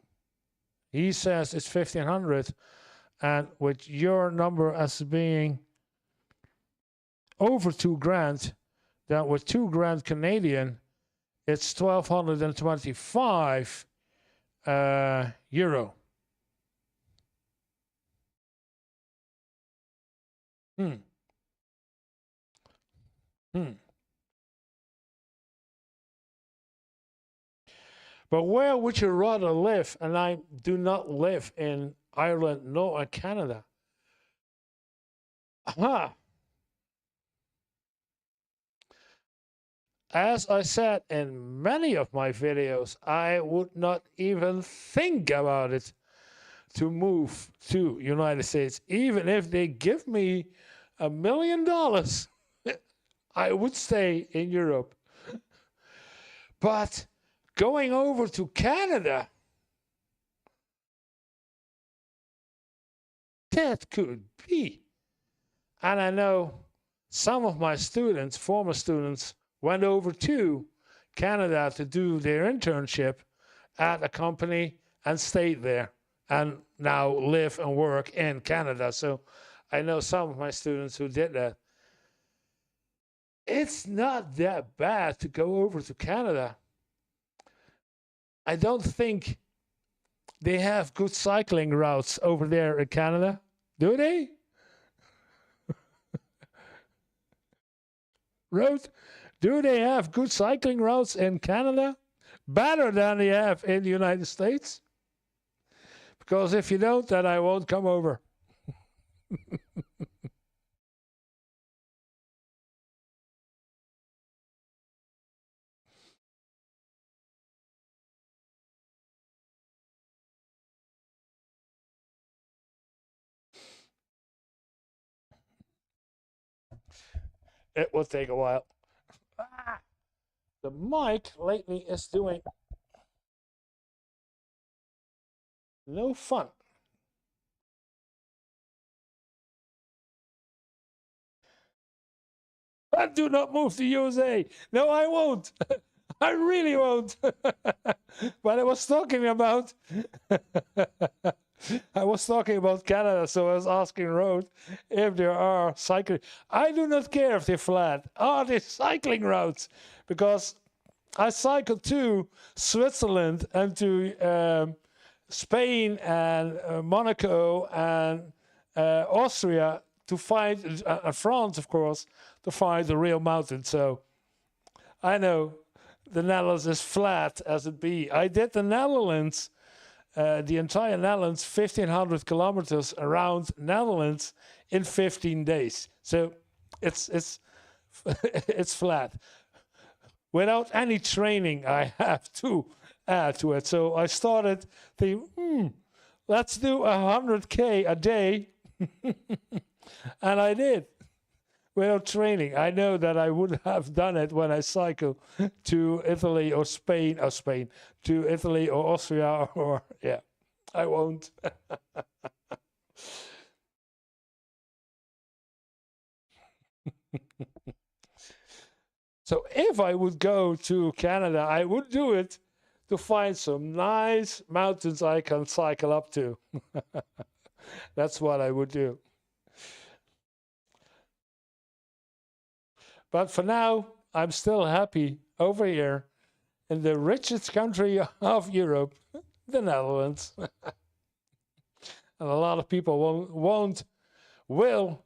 A: He says it's 1,500, and with your number as being over $2,000, then with $2,000 Canadian, it's 1,225 euro. But where would you rather live? And I do not live in Ireland nor in Canada. Aha. As I said in many of my videos, I would not even think about it. to move to United States. Even if they give me $1 million, I would stay in Europe. But going over to Canada, that could be. And I know some of my students, former students, went over to Canada to do their internship at a company and stayed there and now live and work in Canada. So I know some of my students who did that. It's not that bad to go over to Canada. I don't think they have good cycling routes over there in Canada, do they? Do they have good cycling routes in Canada? Better than they have in the United States? Because if you don't, then I won't come over. It will take a while. The mic lately is doing no fun. I do not move to USA. No, I won't. I really won't. But I was talking about Canada, so I was asking Road if there are cycling. I do not care if they're flat. Are there cycling routes? Because I cycled to Switzerland and to Spain and Monaco and Austria to find, France, of course, to find the real mountain. So I know the Netherlands is flat as it be. I did the Netherlands, the entire Netherlands, 1,500 kilometers around Netherlands in 15 days. So it's it's flat. Without any training, I have to add to it. So I started thinking, let's do 100K a day. And I did. Without training. I know that I would have done it when I cycle to Italy or Spain, to Italy or Austria, or yeah, I won't. So if I would go to Canada, I would do it to find some nice mountains I can cycle up to. That's what I would do. But for now, I'm still happy over here in the richest country of Europe, the Netherlands. And a lot of people will,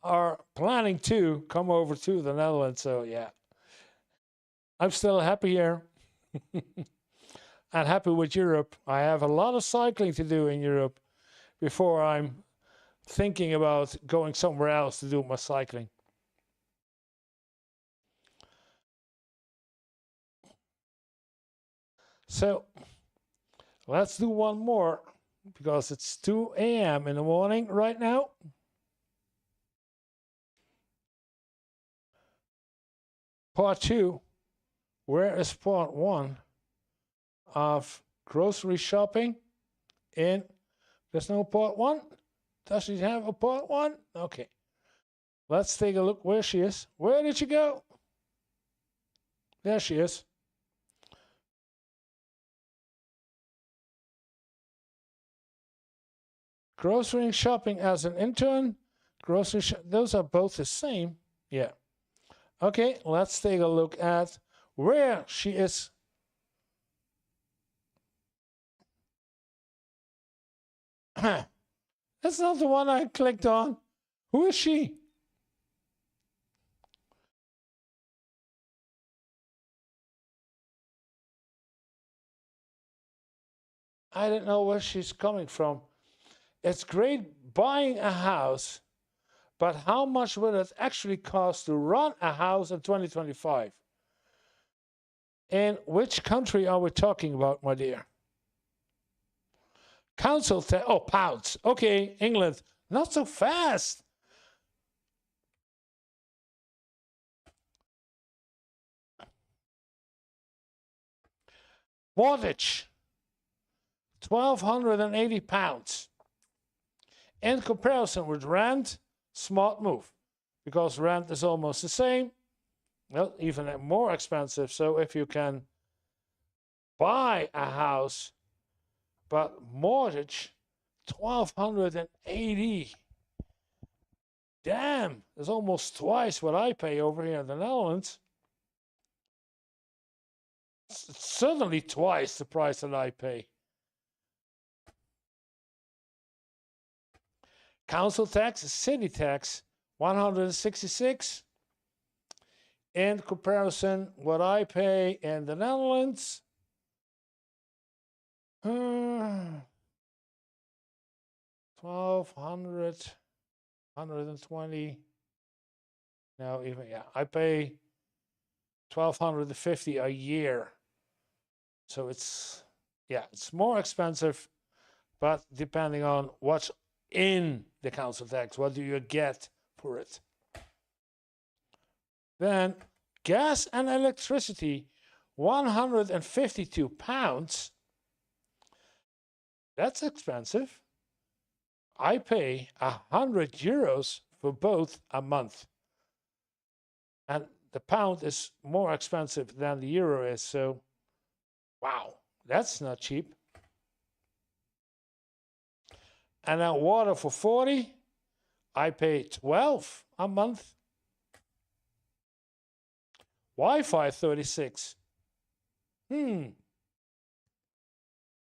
A: are planning to come over to the Netherlands. So yeah, I'm still happy here and happy with Europe. I have a lot of cycling to do in Europe before I'm thinking about going somewhere else to do my cycling. So let's do one more because it's 2 a.m. in the morning right now. Part 2. Where is part 1 of grocery shopping? There's no part 1? Does she have a part 1? Okay. Let's take a look where she is. Where did she go? There she is. Grocery shopping as an intern. Those are both the same. Yeah. Okay, let's take a look at where she is. That's not the one I clicked on. Who is she? I don't know where she's coming from. It's great buying a house, but how much will it actually cost to run a house in 2025? And which country are we talking about, my dear? Council tax. Oh, pounds. Okay, England. Not so fast. Mortgage. £1,280. In comparison with rent, smart move, because rent is almost the same, well, even more expensive. So if you can buy a house, but mortgage, 1,280. Damn, it's almost twice what I pay over here in the Netherlands. It's certainly twice the price that I pay. Council tax, city tax, 166. In comparison, what I pay in the Netherlands, 1,200, 120. No, even, yeah, I pay 1,250 a year. So it's, yeah, it's more expensive, but depending on what's in the council tax, what do you get for it? Then gas and electricity, £152. That's expensive. I pay €100 for both a month. And the pound is more expensive than the euro is, so wow, that's not cheap. And then water for 40, I pay 12 a month. Wi-Fi 36.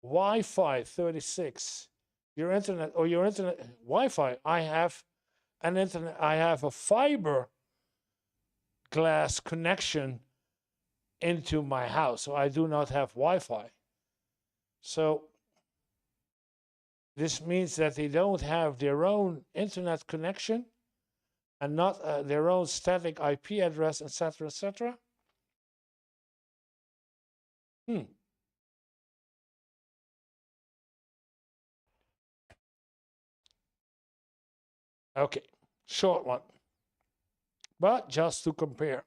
A: Wi-Fi 36. Your internet Wi-Fi. I have an internet. I have a fiber glass connection into my house, so I do not have Wi-Fi. So this means that they don't have their own internet connection and not their own static IP address, etc., etc. Okay, short one, but just to compare.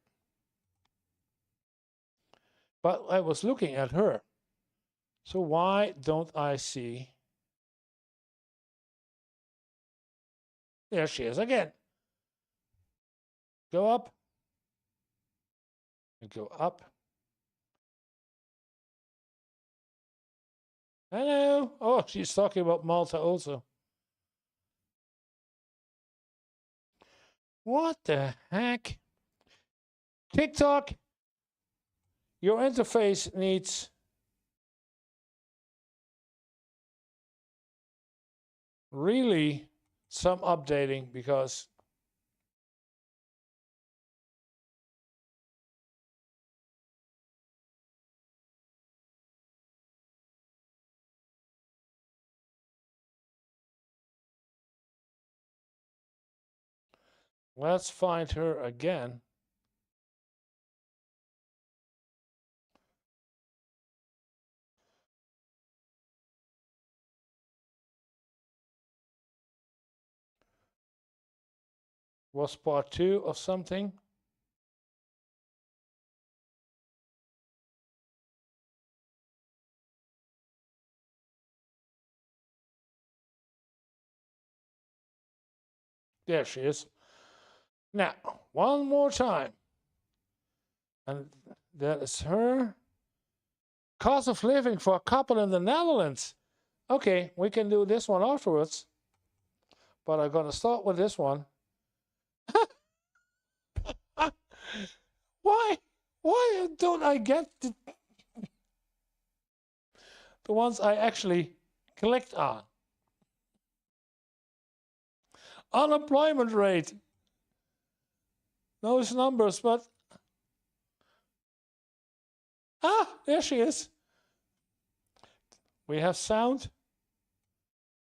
A: But I was looking at her, so why don't I see? There she is again. Go up. And go up. Hello. Oh, she's talking about Malta also. What the heck? TikTok, your interface needs really some updating, because let's find her again. Was part 2 of something? There she is. Now, one more time. And that is her. Cost of living for a couple in the Netherlands. Okay, we can do this one afterwards. But I'm going to start with this one. Why don't I get the ones I actually clicked on? Unemployment rate. Those numbers, but there she is. We have sound.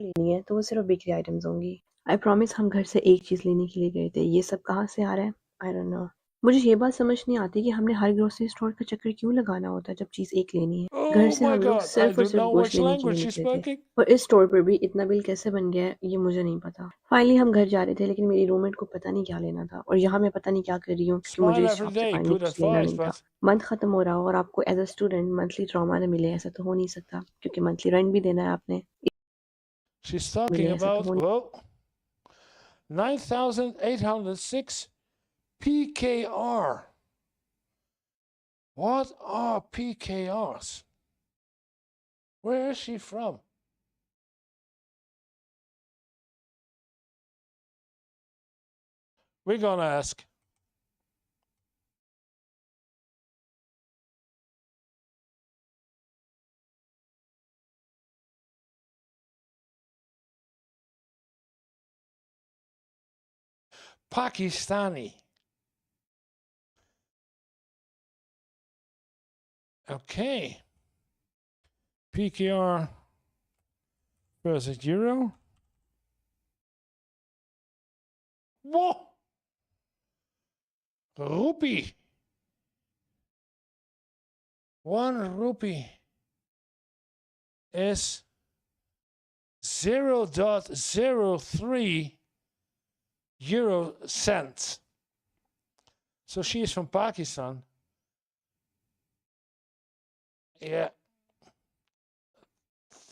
G: लेनी है तो वो सिर्फ bakery items होंगी। I promise हम घर से एक चीज लेने के लिए गए थे। ये सब कहाँ से आ रहा है? I don't know. मुझे ये बात समझ नहीं आती कि हमने हर ग्रोसरी स्टोर का चक्कर क्यों लगाना होता है जब चीज़ एक लेनी है। घर
A: Oh
G: से
A: my
G: हम लोग
A: God, I
G: सिर्फ और
A: don't
G: सिर्फ
A: know
G: गोश्त
A: which
G: लेने के लिए
A: language she's
G: निकले थे
A: speaking.
G: और इस स्टोर पर भी इतना बिल कैसे बन गया है ये मुझे नहीं पता। फाइनली हम घर जा रहे थे लेकिन मेरी रूममेट को पता नहीं क्या लेना था और यहाँ मैं पता नहीं क्या कर रही हूँ क्योंकि मुझे
A: Smile
G: इस
A: every
G: शॉप से
A: day,
G: फाइनली
A: good
G: कुछ लेना
A: advice,
G: नहीं था।
A: but
G: मंथ खत्म हो रहा हो और आपको as a student monthly trauma ना मिले, ऐसा तो हो नहीं सकता क्योंकि मंथली रेंट भी देना है आपने,
A: she's
G: मिले
A: talking
G: ऐसा तो
A: about,
G: हो नहीं।
A: well, 9,806 PKR. What are PKRs? Where is she from? We're gonna ask. Pakistani. Okay. PKR versus Euro. Whoa! Rupee. 1 rupee is 0.03 euro cents. So she is from Pakistan. Yeah.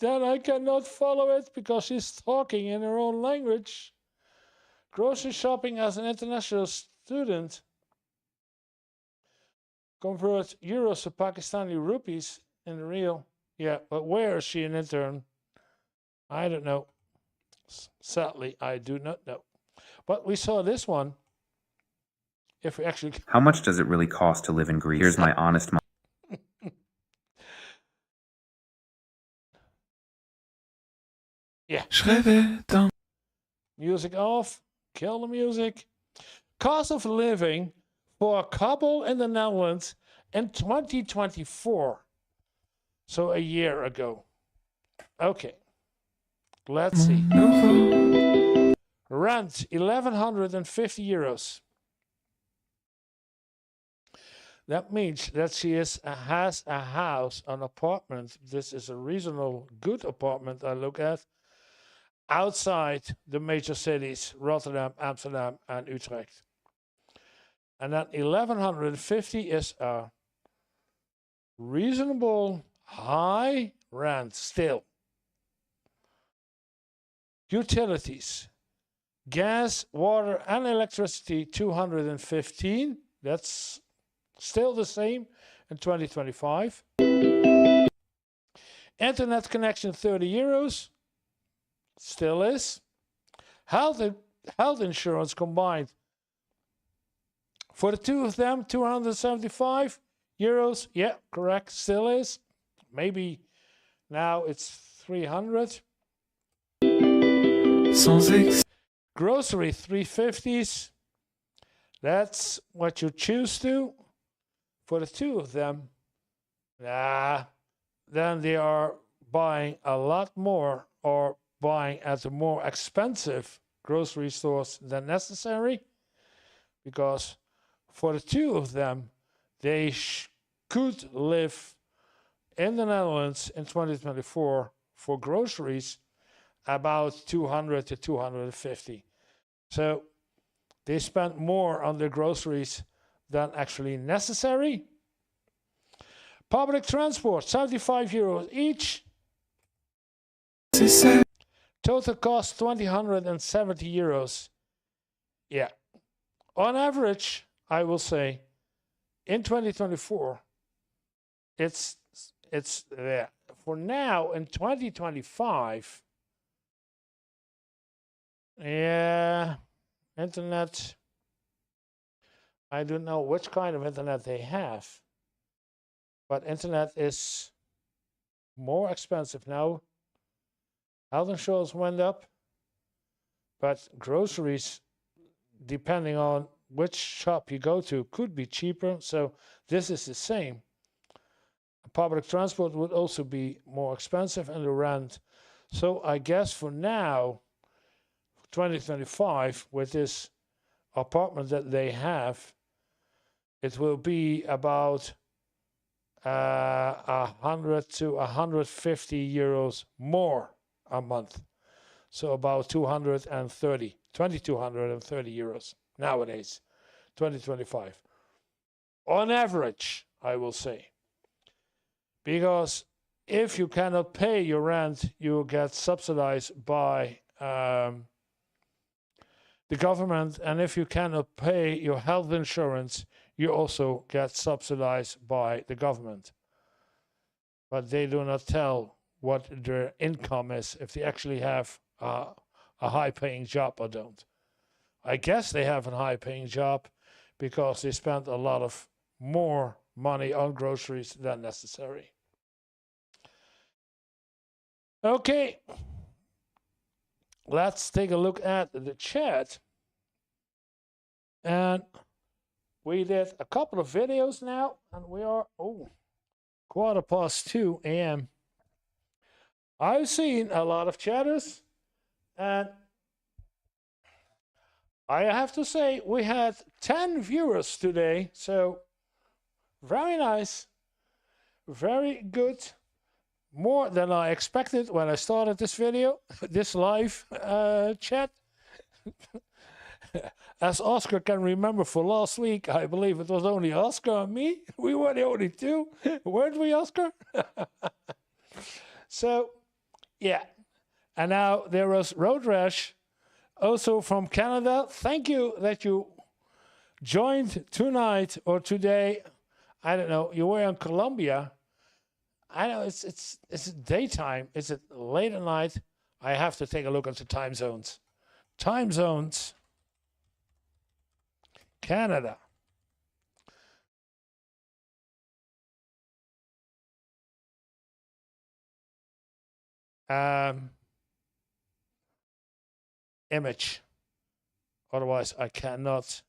A: Then I cannot follow it because she's talking in her own language. Grocery shopping as an international student. Convert euros to Pakistani rupees in real. Yeah, but where is she an intern? I don't know. Sadly, I do not know. But we saw this one. If we actually.
H: How much does it really cost to live in Greece? Here's my honest.
A: Yeah. Music off. Kill the music. Cost of living for a couple in the Netherlands in 2024. So a year ago. Okay. Let's see. Rent 1,150 euros. That means that she has a house, an apartment. This is a reasonable, good apartment I look at. Outside the major cities, Rotterdam, Amsterdam, and Utrecht. And that 1,150 is a reasonable high rent still. Utilities, gas, water, and electricity, 215. That's still the same in 2025. Internet connection, 30 euros. Still is. Health insurance combined. For the two of them, 275 euros. Yeah, correct. Still is. Maybe now it's 300. Grocery, 350s. That's what you choose to. For the two of them, then they are buying a lot more or buying at the more expensive grocery stores than necessary. Because for the two of them, they could live in the Netherlands in 2024 for groceries about 200 to 250. So they spent more on their groceries than actually necessary. Public transport, 75 euros each. Total cost 270 euros. Yeah. On average, I will say, in 2024, it's there. For now, in 2025, yeah, internet, I don't know which kind of internet they have, but internet is more expensive now. Health insurance went up, but groceries, depending on which shop you go to, could be cheaper. So this is the same. Public transport would also be more expensive and the rent. So I guess for now, 2025, with this apartment that they have, it will be about 100 to 150 euros more a month. So about 2,230 euros nowadays, 2025. On average, I will say. Because if you cannot pay your rent, you get subsidized by the government. And if you cannot pay your health insurance, you also get subsidized by the government. But they do not tell what their income is, if they actually have a high-paying job or don't. I guess they have a high-paying job because they spend a lot of more money on groceries than necessary. Okay, let's take a look at the chat. And we did a couple of videos now, and we are 2:15 a.m. I've seen a lot of chatters, and I have to say we had 10 viewers today, so very nice, very good, more than I expected when I started this video, this live chat. As Oscar can remember for last week, I believe it was only Oscar and me. We were the only two, weren't we, Oscar? So, yeah. And now there was Road Rash, also from Canada. Thank you that you joined tonight or today. I don't know. You were in Colombia. I know it's daytime. Is it late at night? I have to take a look at the time zones. Time zones. Canada. Image. Otherwise, I cannot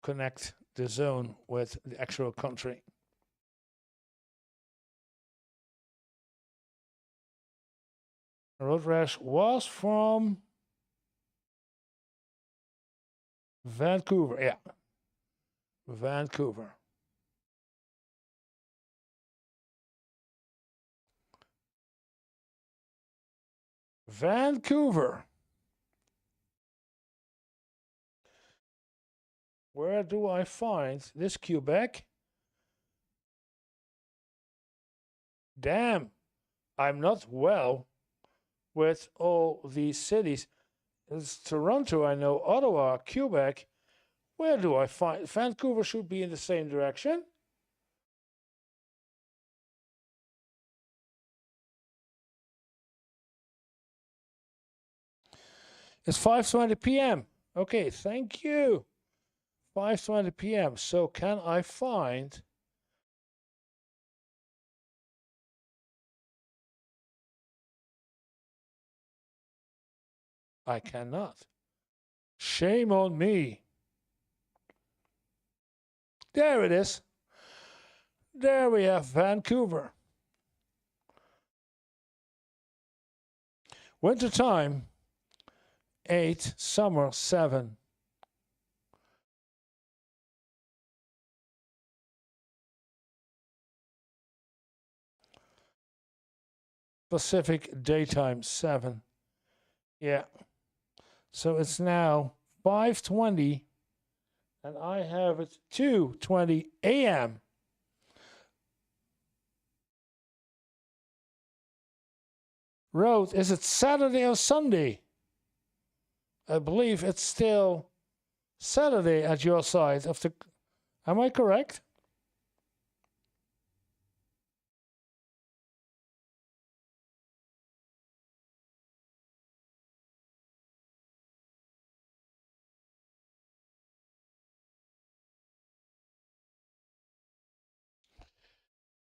A: connect the zone with the actual country. Road Rash was from Vancouver. Yeah. Vancouver. Vancouver. Where do I find this Quebec? Damn, I'm not well with all these cities. It's Toronto, I know, Ottawa, Quebec. Where do I find? Vancouver should be in the same direction. It's 5:20 p.m. Okay, thank you. 5:20 p.m. So can I find I cannot. Shame on me. There it is. There we have Vancouver. Winter time, 8, summer, 7. Pacific daytime, 7. Yeah. So it's now 5:20, and I have it 2:20 a.m. Road, is it Saturday or Sunday? I believe it's still Saturday at your side of the. Am I correct?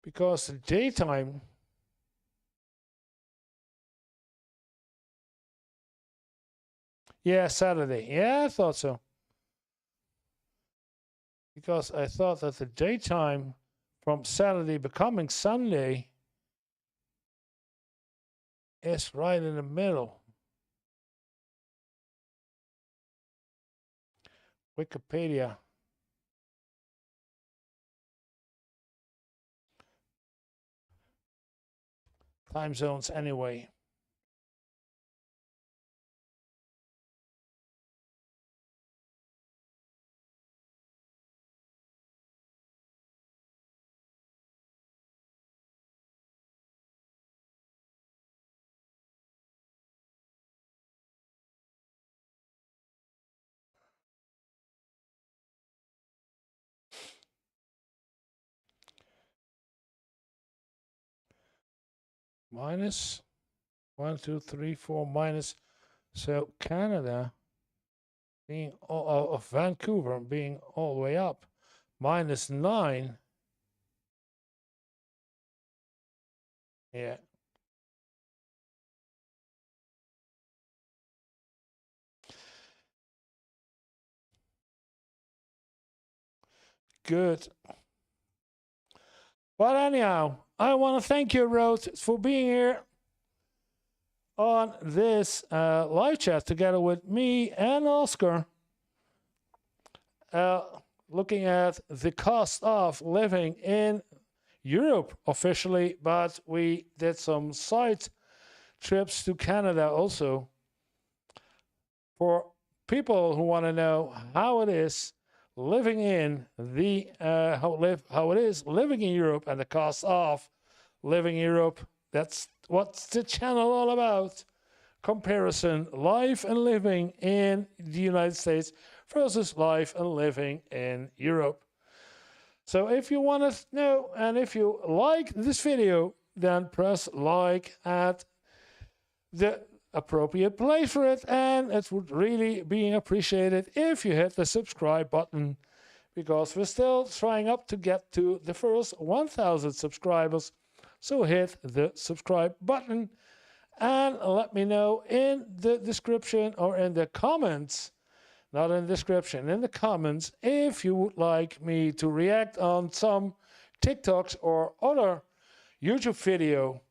A: Because the daytime. Yeah, Saturday. Yeah, I thought so. Because I thought that the daytime from Saturday becoming Sunday is right in the middle. Wikipedia. Time zones anyway. Minus 1, 2, 3, 4 minus. So Canada being all of Vancouver being all the way up, -9. Yeah. Good. But anyhow, I want to thank you, Rose, for being here on this live chat together with me and Oscar, looking at the cost of living in Europe officially, but we did some side trips to Canada also for people who want to know how it is living in the how it is living in Europe and the cost of living in Europe. That's what's the channel all about. Comparison, life and living in the United States versus life and living in Europe. So if you want to know and if you like this video, then press like at the appropriate place for it, and it would really be appreciated if you hit the subscribe button, because we're still trying up to get to the first 1,000 subscribers. So hit the subscribe button and let me know in the description or in the comments, not in the description, in the comments, if you would like me to react on some TikToks or other YouTube video.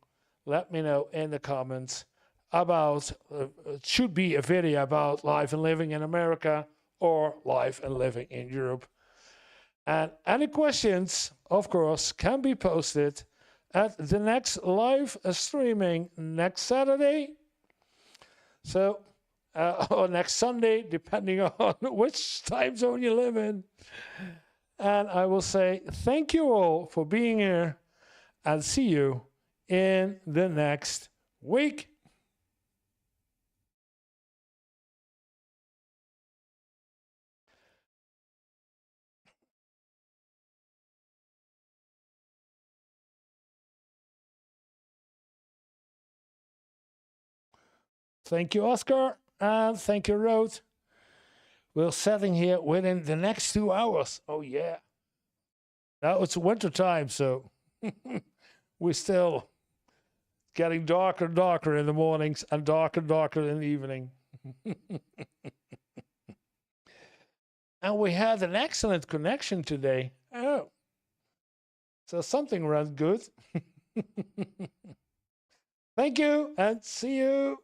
A: Let me know in the comments about, it should be a video about life and living in America or life and living in Europe. And any questions, of course, can be posted at the next live streaming next Saturday. So, or next Sunday, depending on which time zone you live in. And I will say thank you all for being here and see you in the next week. Thank you, Oscar, and thank you, Rode. We're setting here within the next 2 hours. Oh, yeah. Now it's winter time, so we're still getting darker and darker in the mornings and darker in the evening. And we had an excellent connection today. Oh. So something ran good. Thank you, and see you.